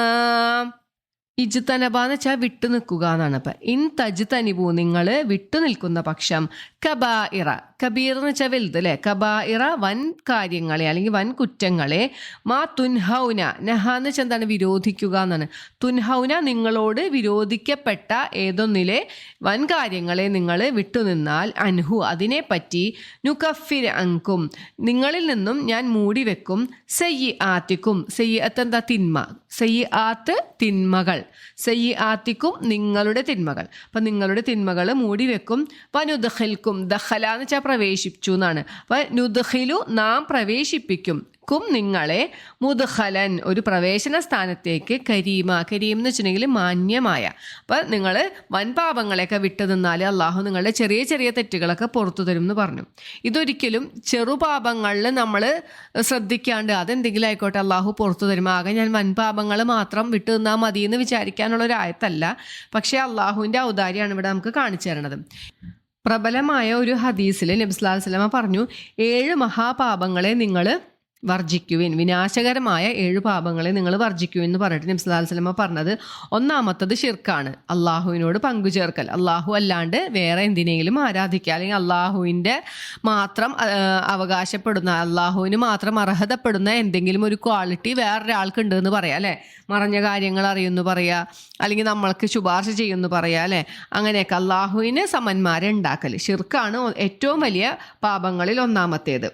ഇജ്തനബ എന്ന് വെച്ചാൽ വിട്ടു നിൽക്കുക എന്നാണ്. അപ്പം ഇൻ തജ്തനിബു, നിങ്ങൾ വിട്ടു നിൽക്കുന്ന പക്ഷം, കബായിറ, കബീർ എന്ന് വെച്ചാൽ വലുത് അല്ലേ, കബായിറ വൻ കാര്യങ്ങളെ അല്ലെങ്കിൽ വൻ കുറ്റങ്ങളെ, മാ തുൻഹൗന, നഹ എന്ന് വെച്ചാൽ എന്താണ്, വിരോധിക്കുക എന്നാണ്. തുൻഹൗന നിങ്ങളോട് വിരോധിക്കപ്പെട്ട ഏതൊന്നിലെ വൻ കാര്യങ്ങളെ നിങ്ങൾ വിട്ടുനിന്നാൽ, അൻഹു അതിനെപ്പറ്റി, നുകഫിർ അൻകും നിങ്ങളിൽ നിന്നും ഞാൻ മൂടി വെക്കും, സയ്യിആതികും, സയ്യിഅത്ത് എന്താ, തിന്മ, സയ്യിആത്ത് തിന്മകൾ, സയ്യിആതികും നിങ്ങളുടെ തിന്മകൾ. അപ്പം നിങ്ങളുടെ തിന്മകൾ മൂടി വെക്കും. വനുദ്ഖിൽക്കും, ദഖല എന്ന് വെച്ചാൽ പ്രവേശിച്ചു എന്നാണ്. അപ്പം നുദ്ഖിലു നാം പ്രവേശിപ്പിക്കും, ക്കും നിങ്ങളെ, മുദ്ഖലൻ ഒരു പ്രവേശന സ്ഥാനത്തേക്ക്, കരീമ, കരീം എന്ന് വെച്ചിട്ടുണ്ടെങ്കിൽ മാന്യമായ. അപ്പം നിങ്ങൾ വൻ പാപങ്ങളെയൊക്കെ വിട്ടു നിന്നാൽ അള്ളാഹു നിങ്ങളുടെ ചെറിയ ചെറിയ തെറ്റുകളൊക്കെ പുറത്തു തരും എന്ന് പറഞ്ഞു. ഇതൊരിക്കലും ചെറുപാപങ്ങളിൽ നമ്മൾ ശ്രദ്ധിക്കാണ്ട് അതെന്തെങ്കിലും ആയിക്കോട്ടെ അള്ളാഹു പുറത്തു തരും, ആകെ ഞാൻ വൻ പാപങ്ങൾ മാത്രം വിട്ടു നിന്നാൽ മതി എന്ന് വിചാരിക്കാനുള്ള ഒരു ആയത്തല്ല. പക്ഷേ അള്ളാഹുവിൻ്റെ ഔദാര്യമാണ് ഇവിടെ നമുക്ക് കാണിച്ചു തരണത്. പ്രബലമായ ഒരു ഹദീസിൽ നബി സല്ലല്ലാഹു അലൈഹി വസല്ലമ പറഞ്ഞു, 7 മഹാപാപങ്ങളെ നിങ്ങൾ വർജിക്കുവിൻ, വിനാശകരമായ 7 പാപങ്ങളെ നിങ്ങൾ വർജിക്കുവിൻ എന്ന് പറഞ്ഞിട്ട് നബി സല്ലല്ലാഹു അലൈഹി വസല്ലമ പറഞ്ഞത്, ഒന്നാമത്തത് ഷിർക്കാണ്, അള്ളാഹുവിനോട് പങ്കുചേർക്കൽ, അള്ളാഹു അല്ലാണ്ട് വേറെ എന്തിനെങ്കിലും ആരാധിക്കുക, അല്ലെങ്കിൽ അള്ളാഹുവിൻ്റെ മാത്രം അവകാശപ്പെടുന്ന, അള്ളാഹുവിന് മാത്രം അർഹതപ്പെടുന്ന എന്തെങ്കിലും ഒരു ക്വാളിറ്റി വേറൊരാൾക്ക് ഉണ്ട് എന്ന് പറയാം അല്ലേ, മറഞ്ഞ കാര്യങ്ങൾ അറിയുമെന്ന് പറയുക, അല്ലെങ്കിൽ നമ്മൾക്ക് ശുപാർശ ചെയ്യുമെന്ന് പറയുക അല്ലേ, അങ്ങനെയൊക്കെ അള്ളാഹുവിന് സമന്മാരെ ഉണ്ടാക്കൽ ഷിർക്കാണ് ഏറ്റവും വലിയ പാപങ്ങളിൽ ഒന്നാമത്തേത്.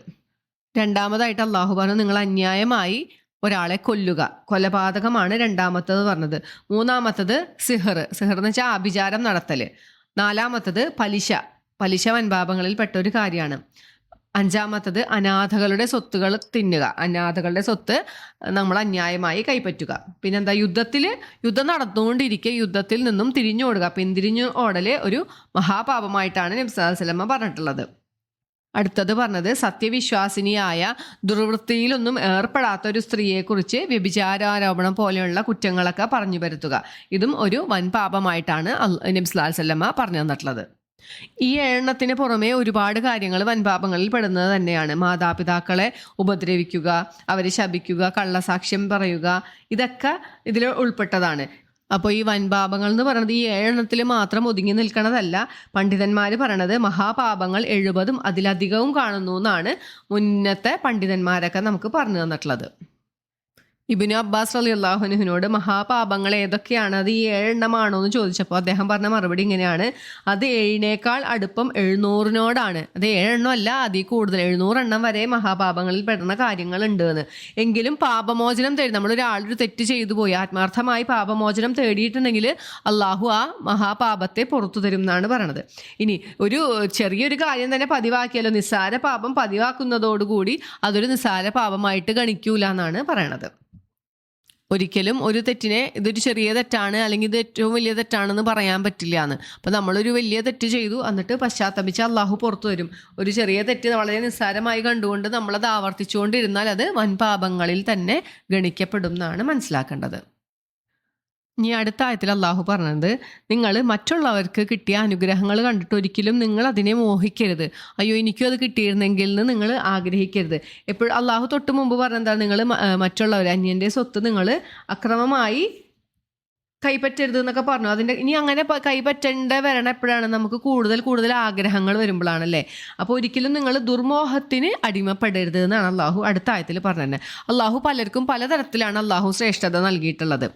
രണ്ടാമതായിട്ട് അള്ളാഹു പറഞ്ഞു, നിങ്ങൾ അന്യായമായി ഒരാളെ കൊല്ലുക, കൊലപാതകമാണ് രണ്ടാമത്തത് പറഞ്ഞത്. മൂന്നാമത്തത് സിഹർ, സിഹർ എന്ന് വെച്ചാൽ ആഭിചാരം നടത്തൽ. 4-മത്തത് പലിശ വൻപാപങ്ങളിൽ പെട്ട ഒരു കാര്യമാണ്. 5-മത്തത് അനാഥകളുടെ സ്വത്തുകൾ തിന്നുക, അനാഥകളുടെ സ്വത്ത് നമ്മൾ അന്യായമായി കൈപ്പറ്റുക. പിന്നെന്താ, യുദ്ധം നടന്നുകൊണ്ടിരിക്കെ യുദ്ധത്തിൽ നിന്നും തിരിഞ്ഞു ഓടുക, പിന്തിരിഞ്ഞു ഓടല് ഒരു മഹാപാപമായിട്ടാണ് നബി സല്ലല്ലാഹു അലൈഹി വസല്ലമ പറഞ്ഞിട്ടുള്ളത്. അടുത്തത് പറഞ്ഞത്, സത്യവിശ്വാസിനിയായ ദുർവൃത്തിയിലൊന്നും ഏർപ്പെടാത്ത ഒരു സ്ത്രീയെക്കുറിച്ച് വ്യഭിചാരാരോപണം പോലെയുള്ള കുറ്റങ്ങളൊക്കെ പറഞ്ഞു വരുത്തുക. ഇതും ഒരു വൻ പാപമായിട്ടാണ് നബി സല്ലല്ലാഹു അലൈഹി വസല്ലമ പറഞ്ഞു തന്നിട്ടുള്ളത്. ഈ 7 പുറമെ ഒരുപാട് കാര്യങ്ങൾ വൻപാപങ്ങളിൽ പെടുന്നത് തന്നെയാണ്. മാതാപിതാക്കളെ ഉപദ്രവിക്കുക, അവരെ ശപിക്കുക, കള്ളസാക്ഷ്യം പറയുക, ഇതൊക്കെ ഇതിൽ ഉൾപ്പെട്ടതാണ്. അപ്പോൾ ഈ വൻപാപങ്ങൾ എന്ന് പറയുന്നത് ഈ 7 മാത്രം ഒതുങ്ങി നിൽക്കണതല്ല. പണ്ഡിതന്മാർ പറയണത് മഹാപാപങ്ങൾ 70ഉം അതിലധികവും കാണുന്നു എന്നാണ് മുന്നത്തെ പണ്ഡിതന്മാരൊക്കെ നമുക്ക് പറഞ്ഞു തന്നിട്ടുള്ളത്. ഇബ്നു അബ്ബാസ് റളിയല്ലാഹു അൻഹുവിനോട് മഹാപാപങ്ങൾ ഏതൊക്കെയാണ്, അത് ഈ 7 എന്ന് ചോദിച്ചപ്പോൾ അദ്ദേഹം പറഞ്ഞ മറുപടി ഇങ്ങനെയാണ്: അത് 7 അടുപ്പം 700 അത് 7 അല്ല, അതിൽ കൂടുതൽ 700 വരെ മഹാപാപങ്ങളിൽ പെടുന്ന കാര്യങ്ങളുണ്ട് എന്ന്. എങ്കിലും പാപമോചനം തേടി നമ്മളൊരാളൊരു തെറ്റ് ചെയ്തു പോയി ആത്മാർത്ഥമായി പാപമോചനം തേടിയിട്ടുണ്ടെങ്കിൽ അള്ളാഹു ആ മഹാപാപത്തെ പുറത്തു തരും എന്നാണ് പറയണത്. ഇനി ഒരു ചെറിയൊരു കാര്യം തന്നെ പതിവാക്കിയാലോ, നിസ്സാര പാപം പതിവാക്കുന്നതോടുകൂടി അതൊരു നിസ്സാര പാപമായിട്ട് ഗണിക്കൂല എന്നാണ് പറയണത്. ഒരിക്കലും ഒരു തെറ്റിനെ ഇതൊരു ചെറിയ തെറ്റാണ് അല്ലെങ്കിൽ ഇത് ഏറ്റവും വലിയ തെറ്റാണെന്ന് പറയാൻ പറ്റില്ല എന്ന്. അപ്പോൾ നമ്മളൊരു വലിയ തെറ്റ് ചെയ്തു, എന്നിട്ട് പശ്ചാത്തപിച്ച് അള്ളാഹു പുറത്തു വരും. ഒരു ചെറിയ തെറ്റ് വളരെ നിസ്സാരമായി കണ്ടുകൊണ്ട് നമ്മളത് ആവർത്തിച്ചുകൊണ്ടിരുന്നാൽ അത് വൻപാപങ്ങളിൽ തന്നെ ഗണിക്കപ്പെടും എന്നാണ് മനസ്സിലാക്കേണ്ടത്. ഇനി അടുത്ത ആയത്തിൽ അള്ളാഹു പറഞ്ഞത്, നിങ്ങൾ മറ്റുള്ളവർക്ക് കിട്ടിയ അനുഗ്രഹങ്ങൾ കണ്ടിട്ട് ഒരിക്കലും നിങ്ങൾ അതിനെ മോഹിക്കരുത്. അയ്യോ എനിക്കും അത് കിട്ടിയിരുന്നെങ്കിൽ എന്ന് നിങ്ങൾ ആഗ്രഹിക്കരുത്. എപ്പോഴും അള്ളാഹു തൊട്ട് മുമ്പ് പറഞ്ഞെന്താണ്, നിങ്ങൾ മറ്റുള്ളവർ അന്യൻ്റെ സ്വത്ത് നിങ്ങൾ അക്രമമായി കൈപ്പറ്റരുത് എന്നൊക്കെ പറഞ്ഞു. അതിൻ്റെ ഇനി അങ്ങനെ കൈപ്പറ്റേണ്ട വരണം എപ്പോഴാണ്, നമുക്ക് കൂടുതൽ ആഗ്രഹങ്ങൾ വരുമ്പോഴാണല്ലേ. അപ്പോൾ ഒരിക്കലും നിങ്ങൾ ദുർമോഹത്തിന് അടിമപ്പെടരുത് എന്നാണ് അള്ളാഹു അടുത്ത ആയത്തിൽ പറഞ്ഞത്. അള്ളാഹു പലർക്കും പലതരത്തിലാണ് അള്ളാഹു ശ്രേഷ്ഠത നൽകിയിട്ടുള്ളത്.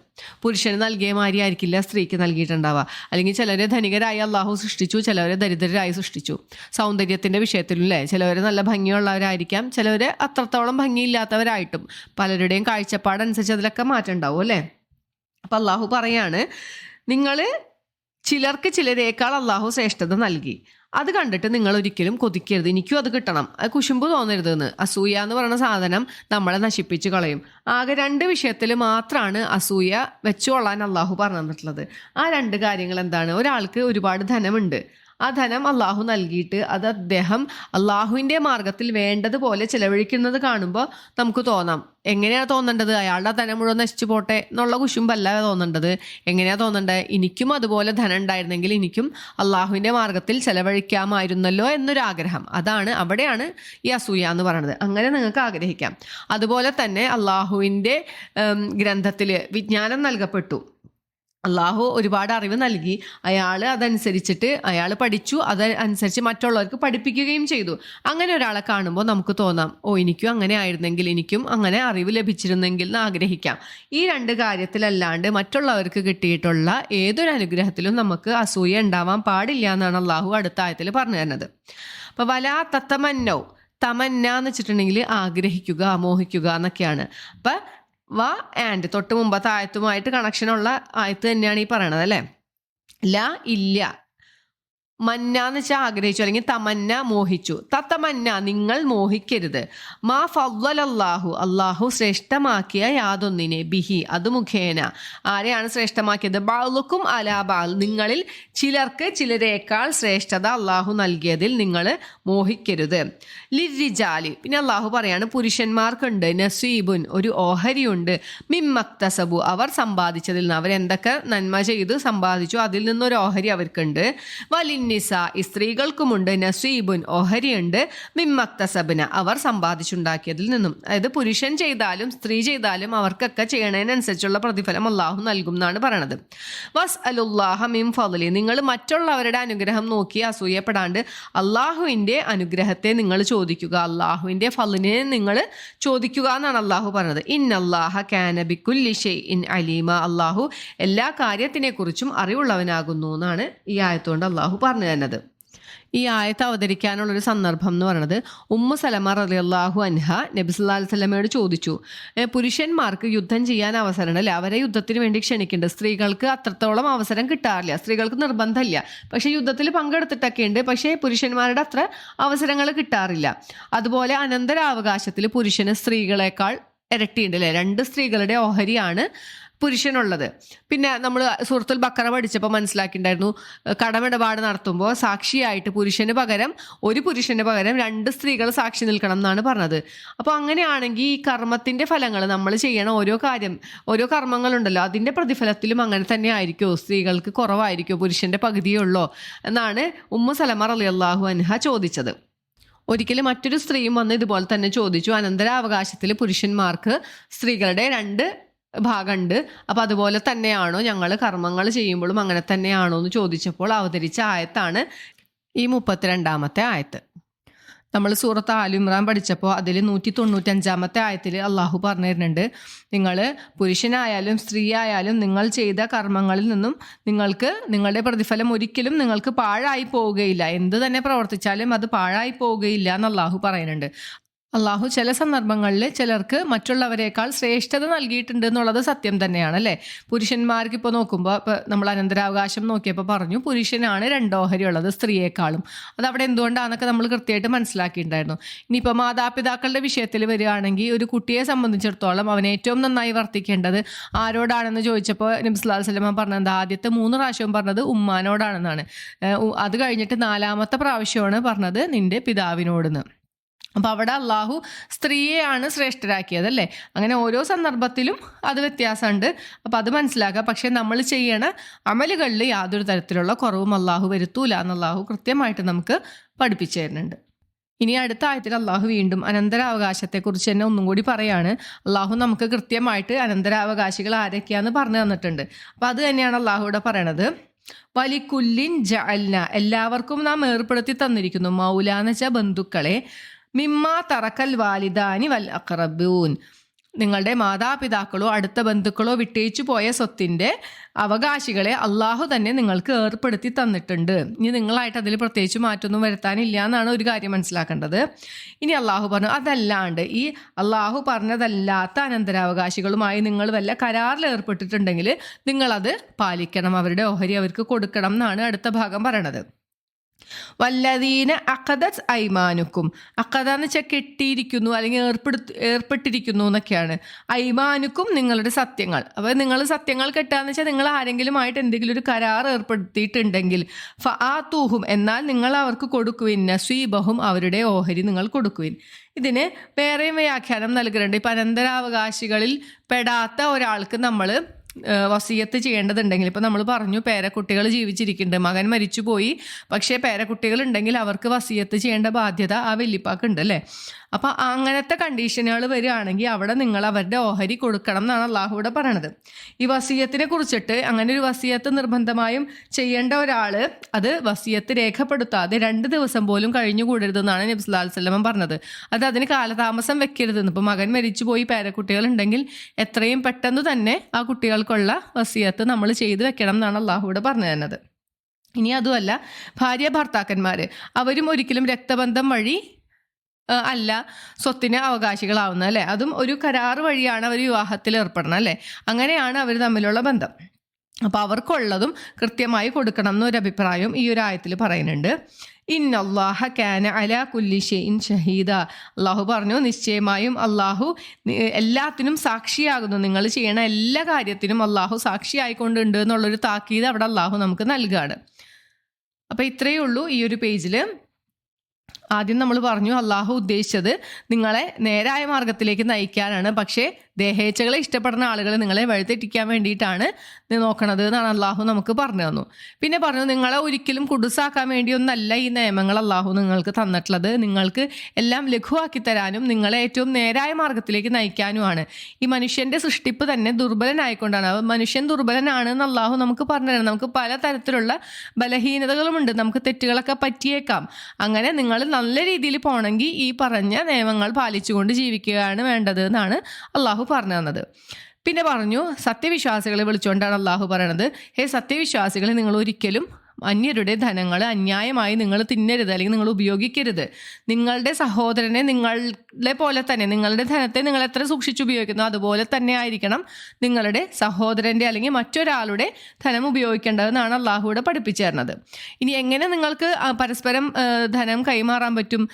പുരുഷന് നൽകിയ മാതിരി ആയിരിക്കില്ല സ്ത്രീക്ക് നൽകിയിട്ടുണ്ടാവുക. അല്ലെങ്കിൽ ചിലരെ ധനികരായി അള്ളാഹു സൃഷ്ടിച്ചു, ചിലവരെ ദരിദ്രരായി സൃഷ്ടിച്ചു. സൗന്ദര്യത്തിൻ്റെ വിഷയത്തിലല്ലേ, ചിലവർ നല്ല ഭംഗിയുള്ളവരായിരിക്കാം, ചിലവർ അത്രത്തോളം ഭംഗിയില്ലാത്തവരായിട്ടും. പലരുടെയും കാഴ്ചപ്പാടനുസരിച്ച് അതിലൊക്കെ മാറ്റം ഉണ്ടാവും അല്ലേ. അപ്പം അള്ളാഹു പറയാണ്, നിങ്ങൾ ചിലർക്ക് ചിലരേക്കാൾ അള്ളാഹു ശ്രേഷ്ഠത നൽകി. അത് കണ്ടിട്ട് നിങ്ങൾ ഒരിക്കലും കൊതിക്കരുത്, എനിക്കും അത് കിട്ടണം, കുശുമ്പ് തോന്നരുത് എന്ന്. അസൂയ എന്ന് പറയുന്ന സാധനം നമ്മളെ നശിപ്പിച്ച് കളയും. ആകെ 2 വിഷയത്തിൽ മാത്രമാണ് അസൂയ വെച്ചുകൊള്ളാൻ അള്ളാഹു പറഞ്ഞു തന്നിട്ടുള്ളത്. ആ 2 കാര്യങ്ങൾ എന്താണ്? ഒരാൾക്ക് ഒരുപാട് ധനമുണ്ട്, ആ ധനം അള്ളാഹു നൽകിയിട്ട് അത് അദ്ദേഹം അള്ളാഹുവിൻ്റെ മാർഗത്തിൽ വേണ്ടതുപോലെ ചിലവഴിക്കുന്നത് കാണുമ്പോൾ നമുക്ക് തോന്നാം, എങ്ങനെയാണ് തോന്നേണ്ടത്, അയാളുടെ ധനം മുഴുവൻ നശിച്ചു പോട്ടെ എന്നുള്ള കുശുമ്പല്ല തോന്നേണ്ടത്. എങ്ങനെയാണ് തോന്നേണ്ടത്, എനിക്കും അതുപോലെ ധനം ഉണ്ടായിരുന്നെങ്കിൽ എനിക്കും അള്ളാഹുവിൻ്റെ മാർഗത്തിൽ ചെലവഴിക്കാമായിരുന്നല്ലോ എന്നൊരാഗ്രഹം. അവിടെയാണ് ഈ അസൂയ എന്ന് പറയുന്നത്. അങ്ങനെ നിങ്ങൾക്ക് ആഗ്രഹിക്കാം. അതുപോലെ തന്നെ അള്ളാഹുവിൻ്റെ ഗ്രന്ഥത്തിൽ വിജ്ഞാനം നൽകപ്പെട്ടു, അള്ളാഹു ഒരുപാട് അറിവ് നൽകി, അതനുസരിച്ചിട്ട് അയാൾ പഠിച്ചു, അതനുസരിച്ച് മറ്റുള്ളവർക്ക് പഠിപ്പിക്കുകയും ചെയ്തു. അങ്ങനെ ഒരാളെ കാണുമ്പോൾ നമുക്ക് തോന്നാം, എനിക്കും അങ്ങനെ ആയിരുന്നെങ്കിൽ, എനിക്കും അങ്ങനെ അറിവ് ലഭിച്ചിരുന്നെങ്കിൽ എന്ന് ആഗ്രഹിക്കാം. ഈ 2 കാര്യത്തിലല്ലാണ്ട് മറ്റുള്ളവർക്ക് കിട്ടിയിട്ടുള്ള ഏതൊരു അനുഗ്രഹത്തിലും നമുക്ക് അസൂയ ഉണ്ടാവാൻ പാടില്ല എന്നാണ് അള്ളാഹു അടുത്ത ആയത്തിൽ പറഞ്ഞു തരുന്നത്. അപ്പോൾ വലാ തത്തമന്നൗ, തമന്ന എന്ന് വെച്ചിട്ടുണ്ടെങ്കിൽ ആഗ്രഹിക്കുക, മോഹിക്കുക എന്നൊക്കെയാണ്. അപ്പം ആൻഡ് തൊട്ട് മുമ്പത്തെ ആയത്തുമായിട്ട് കണക്ഷനുള്ള ആയത്ത് തന്നെയാണ് ഈ പറയണത് അല്ലേ. ഇല്ല, മന്ന എന്ന് വെച്ചാൽ ആഗ്രഹിച്ചു, അല്ലെങ്കിൽ തമന്ന മോഹിച്ചു. തത്തമന്ന നിങ്ങൾ മോഹിക്കരുത്. മാ ഫദ്ദലല്ലാഹു അള്ളാഹു ശ്രേഷ്ഠമാക്കിയ യാതൊന്നിനെ ബിഹി അത് മുഖേന. ആരെയാണ് ശ്രേഷ്ഠമാക്കിയത്? ബഅ്ലുക്കും അലാ ബഅ്ൽ, നിങ്ങളിൽ ചിലർക്ക് ചിലരേക്കാൾ ശ്രേഷ്ഠത അള്ളാഹു നൽകിയതിൽ നിങ്ങൾ മോഹിക്കരുത്. ലിർരിജാലി, പിന്നെ അള്ളാഹു പറയാണ് പുരുഷന്മാർക്കുണ്ട് നസീബുൻ ഒരു ഓഹരിയുണ്ട്, മിമ്മക്തസബു അവർ സമ്പാദിച്ചതിൽ നിന്ന്, അവരെന്തൊക്കെ നന്മ ചെയ്ത് സമ്പാദിച്ചു അതിൽ നിന്നൊരു ഓഹരി അവർക്കുണ്ട്. സ്ത്രീകൾക്കുമുണ്ട് നസീബുൻ ഓഹരിയുണ്ട്, മിമ്മക്തസബന അവർ സമ്പാദിച്ചുണ്ടാക്കിയതിൽ നിന്നും. അതായത് പുരുഷൻ ചെയ്താലും സ്ത്രീ ചെയ്താലും അവർക്കൊക്കെ ചെയ്യണതിനനുസരിച്ചുള്ള പ്രതിഫലം അള്ളാഹു നൽകും എന്നാണ് പറയണത്. വസ് അലുല്ലാഹ മിൻ ഫദ്ലി, നിങ്ങൾ മറ്റുള്ളവരുടെ അനുഗ്രഹം നോക്കി അസൂയപ്പെടാണ്ട് അള്ളാഹുവിൻ്റെ അനുഗ്രഹത്തെ നിങ്ങൾ ചോദിക്കുക, അള്ളാഹുവിൻ്റെ ഫളിനെ നിങ്ങൾ ചോദിക്കുക എന്നാണ് അള്ളാഹു പറഞ്ഞത്. ഇന്നല്ലാഹ കാന ബികുല്ലി ഷൈഇൻ അലീമ, അള്ളാഹു എല്ലാ കാര്യത്തിനെ കുറിച്ചും അറിവുള്ളവനാകുന്നു എന്നാണ് ഈ ആയത്തുകൊണ്ട് അള്ളാഹു പറഞ്ഞു തന്നത്. ഈ ആയത്ത് അവതരിക്കാനുള്ളൊരു സന്ദർഭം എന്ന് പറയുന്നത്, ഉമ്മു സലമ റളിയല്ലാഹു അൻഹ നബി സല്ലല്ലാഹു അലൈഹി വസല്ലമയോട് ചോദിച്ചു, പുരുഷന്മാർക്ക് യുദ്ധം ചെയ്യാൻ അവസരം അല്ലേ, അവരെ യുദ്ധത്തിന് വേണ്ടി ക്ഷണിക്കുന്നുണ്ട്, സ്ത്രീകൾക്ക് അത്രത്തോളം അവസരം കിട്ടാറില്ല, സ്ത്രീകൾക്ക് നിർബന്ധമില്ല, പക്ഷേ യുദ്ധത്തിൽ പങ്കെടുത്തിട്ടൊക്കെ ഉണ്ട്, പക്ഷേ പുരുഷന്മാരുടെ അത്ര അവസരങ്ങൾ കിട്ടാറില്ല. അതുപോലെ അനന്തരാവകാശത്തിൽ പുരുഷന് സ്ത്രീകളെക്കാൾ ഇരട്ടിയുണ്ട് അല്ലേ, 2 സ്ത്രീകളുടെ ഓഹരിയാണ് പുരുഷനുള്ളത്. പിന്നെ നമ്മൾ സൂറത്തുൽ ബഖറ പഠിച്ചപ്പോൾ മനസ്സിലാക്കിയിട്ടുണ്ടായിരുന്നു, കടമിടപാട് നടത്തുമ്പോൾ സാക്ഷിയായിട്ട് ഒരു പുരുഷന് പകരം 2 സ്ത്രീകൾ സാക്ഷി നിൽക്കണം എന്നാണ് പറഞ്ഞത്. അപ്പോൾ അങ്ങനെയാണെങ്കിൽ ഈ കർമ്മത്തിൻ്റെ ഫലങ്ങൾ നമ്മൾ ചെയ്യണ ഓരോ കർമ്മങ്ങളുണ്ടല്ലോ, അതിൻ്റെ പ്രതിഫലത്തിലും അങ്ങനെ തന്നെ ആയിരിക്കുമോ, സ്ത്രീകൾക്ക് കുറവായിരിക്കുമോ, പുരുഷൻ്റെ പകുതിയേ ഉള്ളോ എന്നാണ് ഉമ്മു സലമ റളിയല്ലാഹു അൻഹ ചോദിച്ചത്. ഒരിക്കലും മറ്റൊരു സ്ത്രീയും വന്ന് ഇതുപോലെ തന്നെ ചോദിച്ചു, അനന്തരാവകാശത്തിൽ പുരുഷന്മാർക്ക് സ്ത്രീകളുടെ 2 ഭാഗമുണ്ട്, അപ്പം അതുപോലെ തന്നെയാണോ, ഞങ്ങൾ കർമ്മങ്ങൾ ചെയ്യുമ്പോഴും അങ്ങനെ തന്നെയാണോ എന്ന് ചോദിച്ചപ്പോൾ അവതരിച്ച ആയത്താണ് ഈ 32-ാമത്തെ ആയത്ത്. നമ്മൾ സൂറത്ത് ആലു ഇമ്രാൻ പഠിച്ചപ്പോൾ അതിൽ 195-ാമത്തെ ആയത്തിൽ അള്ളാഹു പറഞ്ഞു തരുന്നുണ്ട്, നിങ്ങൾ പുരുഷനായാലും സ്ത്രീ ആയാലും നിങ്ങൾ ചെയ്ത കർമ്മങ്ങളിൽ നിന്നും നിങ്ങളുടെ പ്രതിഫലം ഒരിക്കലും നിങ്ങൾക്ക് പാഴായി പോവുകയില്ല, എന്ത് തന്നെ പ്രവർത്തിച്ചാലും അത് പാഴായി പോവുകയില്ല എന്ന് അള്ളാഹു പറയുന്നുണ്ട്. അള്ളാഹു ചില സന്ദർഭങ്ങളിൽ ചിലർക്ക് മറ്റുള്ളവരെക്കാൾ ശ്രേഷ്ഠത നൽകിയിട്ടുണ്ട് എന്നുള്ളത് സത്യം തന്നെയാണ് അല്ലേ. പുരുഷന്മാർക്ക് ഇപ്പോൾ നോക്കുമ്പോൾ, ഇപ്പോൾ നമ്മൾ അനന്തരാവകാശം നോക്കിയപ്പോൾ പറഞ്ഞു പുരുഷനാണ് 2 ഓഹരി ഉള്ളത് സ്ത്രീയെക്കാളും. അതവിടെ എന്തുകൊണ്ടാണെന്നൊക്കെ നമ്മൾ കൃത്യമായിട്ട് മനസ്സിലാക്കിയിട്ടുണ്ടായിരുന്നു. ഇനിയിപ്പോൾ മാതാപിതാക്കളുടെ വിഷയത്തിൽ വരികയാണെങ്കിൽ, ഒരു കുട്ടിയെ സംബന്ധിച്ചിടത്തോളം അവൻ ഏറ്റവും നന്നായി വർത്തിക്കേണ്ടത് ആരോടാണെന്ന് ചോദിച്ചപ്പോൾ നബി സല്ലല്ലാഹു അലൈഹി വസല്ലം പറഞ്ഞത്, ആദ്യത്തെ 3 പ്രാവശ്യവും പറഞ്ഞത് ഉമ്മാനോടാണെന്നാണ്. അത് കഴിഞ്ഞിട്ട് 4-ാമത്തെ പ്രാവശ്യമാണ് പറഞ്ഞത് നിന്റെ പിതാവിനോടെന്ന്. അപ്പോൾ അവിടെ അള്ളാഹു സ്ത്രീയെയാണ് ശ്രേഷ്ഠരാക്കിയത് അല്ലേ. അങ്ങനെ ഓരോ സന്ദർഭത്തിലും അത് വ്യത്യാസമുണ്ട്. അപ്പോൾ അത് മനസ്സിലാക്കുക. പക്ഷേ നമ്മൾ ചെയ്യണ അമലുകളിൽ യാതൊരു തരത്തിലുള്ള കുറവും അള്ളാഹു വരുത്തൂല എന്ന് അള്ളാഹു കൃത്യമായിട്ട് നമുക്ക് പഠിപ്പിച്ചു തരുന്നുണ്ട്. ഇനി അടുത്ത ആയത്തിൽ അള്ളാഹു വീണ്ടും അനന്തരാവകാശത്തെക്കുറിച്ച് തന്നെ ഒന്നും കൂടി പറയാണ്. അള്ളാഹു നമുക്ക് കൃത്യമായിട്ട് അനന്തരാവകാശികൾ ആരൊക്കെയാന്ന് പറഞ്ഞു തന്നിട്ടുണ്ട്. അപ്പോൾ അത് തന്നെയാണ് അള്ളാഹു ഇവിടെ പറയണത്. വലിക്കുല്ലിൻ ജഅൽന, എല്ലാവർക്കും നാം ഏർപ്പെടുത്തി തന്നിരിക്കുന്നു. മൗല എന്ന് വെച്ചാൽ ബന്ധുക്കളെ, മിമ്മ തറക്കൽ വാലിദാനി വൽ അഖറബൂൻ, നിങ്ങളുടെ മാതാപിതാക്കളോ അടുത്ത ബന്ധുക്കളോ വിട്ടേച്ചു പോയ സ്വത്തിൻ്റെ അവകാശികളെ അള്ളാഹു തന്നെ നിങ്ങൾക്ക് ഏർപ്പെടുത്തി തന്നിട്ടുണ്ട്. ഇനി നിങ്ങളായിട്ട് അതിൽ പ്രത്യേകിച്ച് മാറ്റമൊന്നും വരുത്താനില്ല എന്നാണ് ഒരു കാര്യം മനസ്സിലാക്കേണ്ടത്. ഇനി അള്ളാഹു പറഞ്ഞു, അതല്ലാണ്ട് ഈ അള്ളാഹു പറഞ്ഞതല്ലാത്ത അനന്തരാവകാശികളുമായി നിങ്ങൾ വല്ല കരാറിൽ ഏർപ്പെട്ടിട്ടുണ്ടെങ്കിൽ നിങ്ങളത് പാലിക്കണം, അവരുടെ ഓഹരി അവർക്ക് കൊടുക്കണം എന്നാണ് അടുത്ത ഭാഗം പറയണത്. വല്ലദീന അഖദത് ഐമാനുക്കും, അഖദ എന്ന് വെച്ചാൽ കെട്ടിയിരിക്കുന്നു അല്ലെങ്കിൽ ഏർപ്പെട്ടിരിക്കുന്നു എന്നൊക്കെയാണ്. ഐമാനുക്കും നിങ്ങളുടെ സത്യങ്ങൾ. അപ്പോൾ നിങ്ങൾ സത്യങ്ങൾ കെട്ടാന്ന് വെച്ചാൽ നിങ്ങൾ ആരെങ്കിലുമായിട്ട് എന്തെങ്കിലും ഒരു കരാർ ഏർപ്പെടുത്തിയിട്ടുണ്ടെങ്കിൽ ഫആതൂഹും, എന്നാൽ നിങ്ങൾ അവർക്ക് കൊടുക്കുവിൻ, നസീബഹും അവരുടെ ഓഹരി നിങ്ങൾ കൊടുക്കുവിൻ. ഇതിന് വേറെയും വ്യാഖ്യാനം നൽകുന്നുണ്ട്. ഇപ്പം അനന്തരാവകാശികളിൽ പെടാത്ത ഒരാൾക്ക് നമ്മൾ വസിയത്ത് ചെയ്യേണ്ടതുണ്ടെങ്കിൽ, ഇപ്പം നമ്മൾ പറഞ്ഞു പേരക്കുട്ടികൾ ജീവിച്ചിരിക്കുന്നുണ്ട്, മകൻ മരിച്ചുപോയി, പക്ഷേ പേരക്കുട്ടികൾ ഉണ്ടെങ്കിൽ അവർക്ക് വസിയത്ത് ചെയ്യേണ്ട ബാധ്യത ആ വല്യപ്പാക്ക് ഉണ്ട് അല്ലേ. അപ്പം അങ്ങനത്തെ കണ്ടീഷനുകൾ വരികയാണെങ്കിൽ അവിടെ നിങ്ങൾ അവരുടെ ഓഹരി കൊടുക്കണം എന്നാണ് അള്ളാഹുവിടെ പറയണത്. ഈ വസിയത്തിനെ കുറിച്ചിട്ട് അങ്ങനെ ഒരു വസിയത്ത് നിർബന്ധമായും ചെയ്യേണ്ട ഒരാൾ അത് വസിയത്ത് രേഖപ്പെടുത്താതെ 2 ദിവസം പോലും കഴിഞ്ഞുകൂടരുതെന്നാണ് നബി സല്ലല്ലാഹു അലൈഹി വസല്ലം പറഞ്ഞത്. അത് അതിന് കാലതാമസം വെക്കരുതെന്ന്. ഇപ്പോൾ മകൻ മരിച്ചുപോയി പേരക്കുട്ടികൾ ഉണ്ടെങ്കിൽ എത്രയും പെട്ടെന്ന് തന്നെ ആ കുട്ടികൾക്കുള്ള വസിയത്ത് നമ്മൾ ചെയ്തു വെക്കണം എന്നാണ് അള്ളാഹുവിടെ പറഞ്ഞു തരുന്നത്. ഇനി അതുമല്ല, ഭാര്യ ഭർത്താക്കന്മാർ അവരും ഒരിക്കലും രക്തബന്ധം വഴി അല്ല സ്വത്തിന് അവകാശികളാവുന്നത് അല്ലേ. അതും ഒരു കരാറ് വഴിയാണ് അവർ വിവാഹത്തിൽ ഏർപ്പെടണം അല്ലേ. അങ്ങനെയാണ് അവർ തമ്മിലുള്ള ബന്ധം. അപ്പോൾ അവർക്കുള്ളതും കൃത്യമായി കൊടുക്കണം എന്നൊരു അഭിപ്രായം ഈ ഒരു ആയത്തിൽ പറയുന്നുണ്ട്. ഇന്നല്ലാഹ കാന അലാ കുല്ലി ഷൈഇൻ ഷഹീദ, അള്ളാഹു പറഞ്ഞു നിശ്ചയമായും അള്ളാഹു എല്ലാത്തിനും സാക്ഷിയാകുന്നു. നിങ്ങൾ ചെയ്യണ എല്ലാ കാര്യത്തിനും അള്ളാഹു സാക്ഷിയായിക്കൊണ്ടുണ്ട് എന്നുള്ളൊരു താക്കീത് അവിടെ അള്ളാഹു നമുക്ക് നൽകുകയാണ്. അപ്പോൾ ഇത്രയേ ഉള്ളൂ ഈ ഒരു പേജിൽ. ആദ്യം നമ്മൾ പറഞ്ഞു അള്ളാഹു ഉദ്ദേശിച്ചത് നിങ്ങളെ നേരായ മാർഗത്തിലേക്ക് നയിക്കാനാണ്, പക്ഷേ ദേഹേച്ഛകളെ ഇഷ്ടപ്പെടുന്ന ആളുകൾ നിങ്ങളെ വഴിതെറ്റിക്കാൻ വേണ്ടിയിട്ടാണ് നോക്കണത് എന്നാണ് അള്ളാഹു നമുക്ക് പറഞ്ഞു തന്നു. പിന്നെ പറഞ്ഞു നിങ്ങളെ ഒരിക്കലും കുടുസാക്കാൻ വേണ്ടിയൊന്നല്ല ഈ നിയമങ്ങൾ അള്ളാഹു നിങ്ങൾക്ക് തന്നിട്ടുള്ളത്, നിങ്ങൾക്ക് എല്ലാം ലഘുവാക്കി തരാനും നിങ്ങളെ ഏറ്റവും നേരായ മാർഗത്തിലേക്ക് നയിക്കാനുമാണ്. ഈ മനുഷ്യൻ്റെ സൃഷ്ടിപ്പ് തന്നെ ദുർബലനായിക്കൊണ്ടാണ്. മനുഷ്യൻ ദുർബലനാണ് എന്ന് അള്ളാഹു നമുക്ക് പറഞ്ഞു തരണം. നമുക്ക് പല തരത്തിലുള്ള ബലഹീനതകളുമുണ്ട്, നമുക്ക് തെറ്റുകളൊക്കെ പറ്റിയേക്കാം. അങ്ങനെ നിങ്ങൾ നല്ല രീതിയിൽ പോകണമെങ്കിൽ ഈ പറഞ്ഞ നിയമങ്ങൾ പാലിച്ചുകൊണ്ട് ജീവിക്കുകയാണ് വേണ്ടത് എന്നാണ് അള്ളാഹു പറഞ്ഞു തന്നത്. പിന്നെ പറഞ്ഞു സത്യവിശ്വാസികളെ വിളിച്ചുകൊണ്ടാണ് അള്ളാഹു പറയണത്, ഹേ സത്യവിശ്വാസികളെ, നിങ്ങൾ ഒരിക്കലും അന്യരുടെ ധനങ്ങൾ അന്യായമായി നിങ്ങൾ തിന്നരുത് അല്ലെങ്കിൽ നിങ്ങൾ ഉപയോഗിക്കരുത്. നിങ്ങളുടെ സഹോദരനെ നിങ്ങളെ പോലെ തന്നെ, നിങ്ങളുടെ ധനത്തെ നിങ്ങൾ എത്ര സൂക്ഷിച്ചുപയോഗിക്കുന്നു അതുപോലെ തന്നെ ആയിരിക്കണം നിങ്ങളുടെ സഹോദരൻ്റെ അല്ലെങ്കിൽ മറ്റൊരാളുടെ ധനം ഉപയോഗിക്കേണ്ടതെന്നാണ് അള്ളാഹുവിടെ പഠിപ്പിച്ചു തരുന്നത്. ഇനി എങ്ങനെ നിങ്ങൾക്ക് പരസ്പരം ധനം കൈമാറാൻ പറ്റും?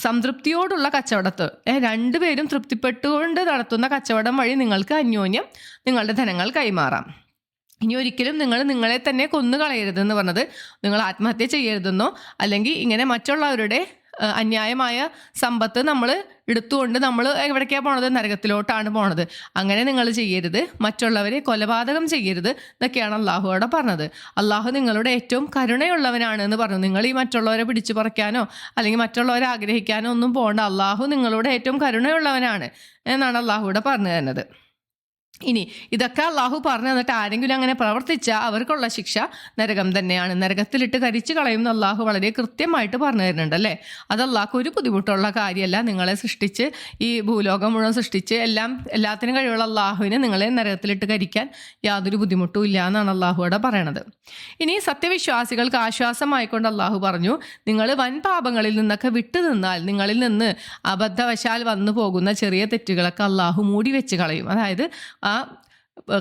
സംതൃപ്തിയോടുള്ള കച്ചവടത്ത് രണ്ടുപേരും തൃപ്തിപ്പെട്ടുകൊണ്ട് നടത്തുന്ന കച്ചവടം വഴി നിങ്ങൾക്ക് അന്യോന്യം നിങ്ങളുടെ ധനങ്ങൾ കൈമാറാം. ഇനി ഒരിക്കലും നിങ്ങൾ നിങ്ങളെ തന്നെ കൊന്നു കളയരുതെന്ന് പറഞ്ഞത് നിങ്ങൾ ആത്മഹത്യ ചെയ്യരുതെന്നോ അല്ലെങ്കിൽ ഇങ്ങനെ മറ്റുള്ളവരുടെ അന്യായമായ സമ്പത്ത് നമ്മൾ എടുത്തുകൊണ്ട് നമ്മൾ എവിടേക്കാണ് പോണത്? നരകത്തിലോട്ടാണ് പോണത്. അങ്ങനെ നിങ്ങൾ ചെയ്യരുത്, മറ്റുള്ളവരെ കൊലപാതകം ചെയ്യരുത് എന്നൊക്കെയാണ് അള്ളാഹു അവിടെ പറഞ്ഞത്. അള്ളാഹു നിങ്ങളുടെ ഏറ്റവും കരുണയുള്ളവനാണ് എന്ന് പറഞ്ഞു. നിങ്ങൾ ഈ മറ്റുള്ളവരെ പിടിച്ചു പറിക്കാനോ അല്ലെങ്കിൽ മറ്റുള്ളവരെ ആഗ്രഹിക്കാനോ ഒന്നും പോകണ്ട. അള്ളാഹു നിങ്ങളോട് ഏറ്റവും കരുണയുള്ളവനാണ് എന്നാണ് അള്ളാഹു ഇവിടെ പറഞ്ഞു തരുന്നത്. ഇനി ഇതൊക്കെ അള്ളാഹു പറഞ്ഞു തന്നിട്ട് ആരെങ്കിലും അങ്ങനെ പ്രവർത്തിച്ചാൽ അവർക്കുള്ള ശിക്ഷ നരകം തന്നെയാണ്, നരകത്തിലിട്ട് കരിച്ചു കളയുന്ന അള്ളാഹു വളരെ കൃത്യമായിട്ട് പറഞ്ഞു തരുന്നുണ്ട് അല്ലേ. അത് അള്ളാഹു ഒരു ബുദ്ധിമുട്ടുള്ള കാര്യമല്ല. നിങ്ങളെ സൃഷ്ടിച്ച് ഈ ഭൂലോകം മുഴുവൻ സൃഷ്ടിച്ച് എല്ലാത്തിനും കഴിവുള്ള അള്ളാഹുവിന് നിങ്ങളെ നരകത്തിലിട്ട് കരിക്കാൻ യാതൊരു ബുദ്ധിമുട്ടും ഇല്ല എന്നാണ് അള്ളാഹുവിടെ പറയണത്. ഇനി സത്യവിശ്വാസികൾക്ക് ആശ്വാസമായിക്കൊണ്ട് അള്ളാഹു പറഞ്ഞു, നിങ്ങൾ വൻ പാപങ്ങളിൽ നിന്നൊക്കെ വിട്ടു നിന്നാൽ നിങ്ങളിൽ നിന്ന് അബദ്ധവശാൽ വന്നു പോകുന്ന ചെറിയ തെറ്റുകളൊക്കെ അള്ളാഹു മൂടി വെച്ച് കളയും. അതായത്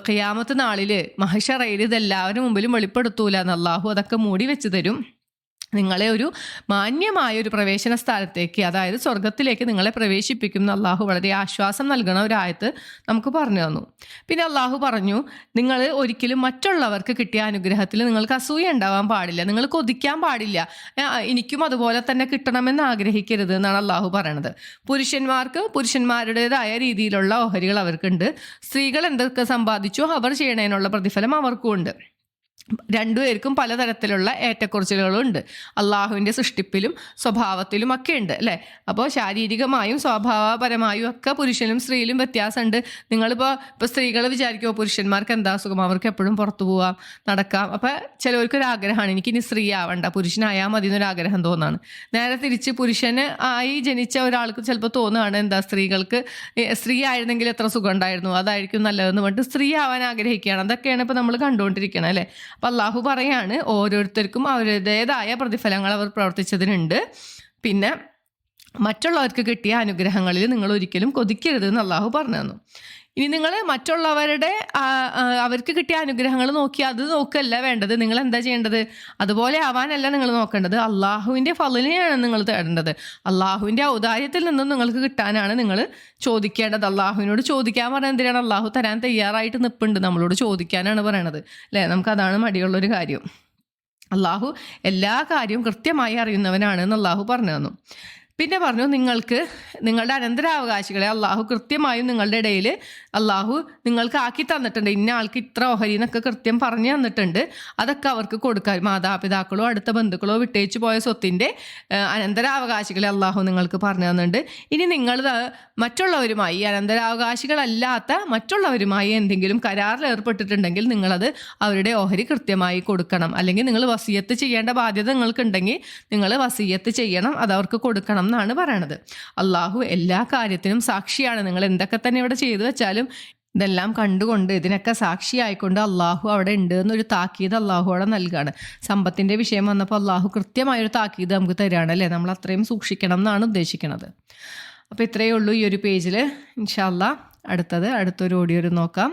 ഖിയാമത്ത് നാളിൽ മഹ്ശറയിൽ ഇതെല്ലാവരും മുമ്പിലും വെളിപ്പെടുത്തൂല എന്ന് അള്ളാഹു അതൊക്കെ മൂടി വെച്ച് തരും. നിങ്ങളെ ഒരു മാന്യമായ ഒരു പ്രവേശന സ്ഥലത്തേക്ക്, അതായത് സ്വർഗത്തിലേക്ക് നിങ്ങളെ പ്രവേശിപ്പിക്കുന്ന അള്ളാഹു വളരെ ആശ്വാസം നൽകണ ഒരായത്ത് നമുക്ക് പറഞ്ഞു തന്നു. പിന്നെ അള്ളാഹു പറഞ്ഞു, നിങ്ങൾ ഒരിക്കലും മറ്റുള്ളവർക്ക് കിട്ടിയ അനുഗ്രഹത്തിൽ നിങ്ങൾക്ക് അസൂയ ഉണ്ടാവാൻ പാടില്ല, നിങ്ങൾ കൊതിക്കാൻ പാടില്ല, എനിക്കും അതുപോലെ തന്നെ കിട്ടണമെന്ന് ആഗ്രഹിക്കരുത് എന്നാണ് അള്ളാഹു പറയണത്. പുരുഷന്മാർക്ക് പുരുഷന്മാരുടേതായ രീതിയിലുള്ള ഓഹരികൾ അവർക്കുണ്ട്. സ്ത്രീകൾ എന്തൊക്കെ സമ്പാദിച്ചോ അവർ ചെയ്യണതിനുള്ള പ്രതിഫലം അവർക്കും ഉണ്ട്. രണ്ടുപേർക്കും പലതരത്തിലുള്ള ഏറ്റക്കുറച്ചിലുകളും ഉണ്ട്. അള്ളാഹുവിൻ്റെ സൃഷ്ടിപ്പിലും സ്വഭാവത്തിലും ഒക്കെ ഉണ്ട് അല്ലേ. അപ്പോൾ ശാരീരികമായും സ്വഭാവപരമായും ഒക്കെ പുരുഷനും സ്ത്രീയിലും വ്യത്യാസമുണ്ട്. ഇപ്പോൾ സ്ത്രീകൾ വിചാരിക്കുമോ പുരുഷന്മാർക്ക് എന്താ സുഖം, അവർക്ക് എപ്പോഴും പുറത്തു പോവാം, നടക്കാം. അപ്പോൾ ചിലവർക്കൊരാഗ്രഹമാണ് എനിക്കിനി സ്ത്രീ ആവണ്ട, പുരുഷനായാൽ മതി എന്നൊരാഗ്രഹം തോന്നാണ്. നേരെ തിരിച്ച് പുരുഷന് ആയി ജനിച്ച ഒരാൾക്ക് ചിലപ്പോൾ തോന്നുകയാണ് എന്താ സ്ത്രീകൾക്ക് സ്ത്രീ ആയിരുന്നെങ്കിൽ എത്ര സുഖം ഉണ്ടായിരുന്നു, അതായിരിക്കും നല്ലതെന്ന് പറഞ്ഞിട്ട് സ്ത്രീ ആവാൻ ആഗ്രഹിക്കുകയാണ്. അതൊക്കെയാണ് ഇപ്പോൾ നമ്മൾ കണ്ടുകൊണ്ടിരിക്കണം അല്ലേ. അപ്പം അള്ളാഹു പറയാണ് ഓരോരുത്തർക്കും അവരുടേതായ പ്രതിഫലങ്ങൾ അവർ പ്രവർത്തിച്ചതിനുണ്ട്. പിന്നെ മറ്റുള്ളവർക്ക് കിട്ടിയ അനുഗ്രഹങ്ങളിൽ നിങ്ങൾ ഒരിക്കലും കൊതിക്കരുത് എന്ന് അള്ളാഹു പറഞ്ഞു തന്നു. ഇനി നിങ്ങൾ മറ്റുള്ളവരുടെ അവർക്ക് കിട്ടിയ അനുഗ്രഹങ്ങൾ നോക്കി അത് നോക്കല്ല വേണ്ടത്. നിങ്ങൾ എന്താ ചെയ്യേണ്ടത്? അതുപോലെ ആവാനല്ല നിങ്ങൾ നോക്കേണ്ടത്. അള്ളാഹുവിൻ്റെ ഫളിനെയാണ് നിങ്ങൾ തേടേണ്ടത്. അള്ളാഹുവിൻ്റെ ഔദാര്യത്തിൽ നിന്നും നിങ്ങൾക്ക് കിട്ടാനാണ് നിങ്ങൾ ചോദിക്കേണ്ടത്. അള്ളാഹുവിനോട് ചോദിക്കാൻ പറഞ്ഞാൽ എന്തിനാണ്? അള്ളാഹു തരാൻ തയ്യാറായിട്ട് നിൽപ്പുണ്ട്, നമ്മളോട് ചോദിക്കാനാണ് പറയണത് അല്ലേ. നമുക്കതാണ് മടിയുള്ളൊരു കാര്യം. അള്ളാഹു എല്ലാ കാര്യവും കൃത്യമായി അറിയുന്നവനാണ് എന്ന് അള്ളാഹു പറഞ്ഞു തന്നു. പിന്നെ പറഞ്ഞു, നിങ്ങളുടെ അനന്തരാവകാശികളെ അള്ളാഹു കൃത്യമായും നിങ്ങളുടെ ഇടയിൽ അള്ളാഹു നിങ്ങൾക്ക് ആക്കി തന്നിട്ടുണ്ട്. ഇന്ന ആൾക്ക് ഇത്ര ഓഹരി എന്നൊക്കെ കൃത്യം പറഞ്ഞു തന്നിട്ടുണ്ട്. അതൊക്കെ അവർക്ക് കൊടുക്കാൻ, മാതാപിതാക്കളോ അടുത്ത ബന്ധുക്കളോ വിട്ടേച്ചു പോയ സ്വത്തിൻ്റെ അനന്തരാവകാശികളെ അള്ളാഹു നിങ്ങൾക്ക് പറഞ്ഞു തന്നിട്ടുണ്ട്. ഇനി നിങ്ങൾ മറ്റുള്ളവരുമായി, അനന്തരാവകാശികളല്ലാത്ത മറ്റുള്ളവരുമായി എന്തെങ്കിലും കരാറിൽ ഏർപ്പെട്ടിട്ടുണ്ടെങ്കിൽ നിങ്ങളത് അവരുടെ ഓഹരി കൃത്യമായി കൊടുക്കണം. അല്ലെങ്കിൽ നിങ്ങൾ വസിയത്ത് ചെയ്യേണ്ട ബാധ്യത നിങ്ങൾക്കുണ്ടെങ്കിൽ നിങ്ങൾ വസിയത്ത് ചെയ്യണം, അതവർക്ക് കൊടുക്കണം എന്നാണ് പറയണത്. അള്ളാഹു എല്ലാ കാര്യത്തിനും സാക്ഷിയാണ്. നിങ്ങൾ എന്തൊക്കെ തന്നെ ഇവിടെ ചെയ്തു വെച്ചാലും ഇതെല്ലാം കണ്ടുകൊണ്ട് ഇതിനൊക്കെ സാക്ഷിയായിക്കൊണ്ട് അള്ളാഹു അവിടെ ഉണ്ട് എന്നൊരു താക്കീത് അള്ളാഹു അവിടെ നൽകുകയാണ്. സമ്പത്തിൻ്റെ വിഷയം വന്നപ്പോൾ അള്ളാഹു കൃത്യമായൊരു താക്കീത് നമുക്ക് തരികയാണ് അല്ലേ. നമ്മൾ അത്രയും സൂക്ഷിക്കണം എന്നാണ് ഉദ്ദേശിക്കുന്നത്. അപ്പോൾ ഇത്രയേ ഉള്ളൂ ഈ ഒരു പേജിൽ. ഇൻഷാ അല്ലാഹ് അടുത്തൊരു ഓഡിയോ നോക്കാം.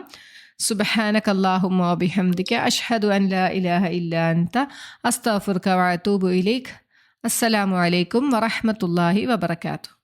സുബ്ഹാനക അല്ലാഹുമ്മ വബിഹംദിക അഷ്ഹദു അൻ ലാ ഇലാഹ ഇല്ലാ അൻത അസ്തഗ്ഫിറുക വഅതൂബു ഇലൈക്. അസ്സലാമു അലൈക്കും വറഹ്മത്തുള്ളാഹി വബറകാതുഹു.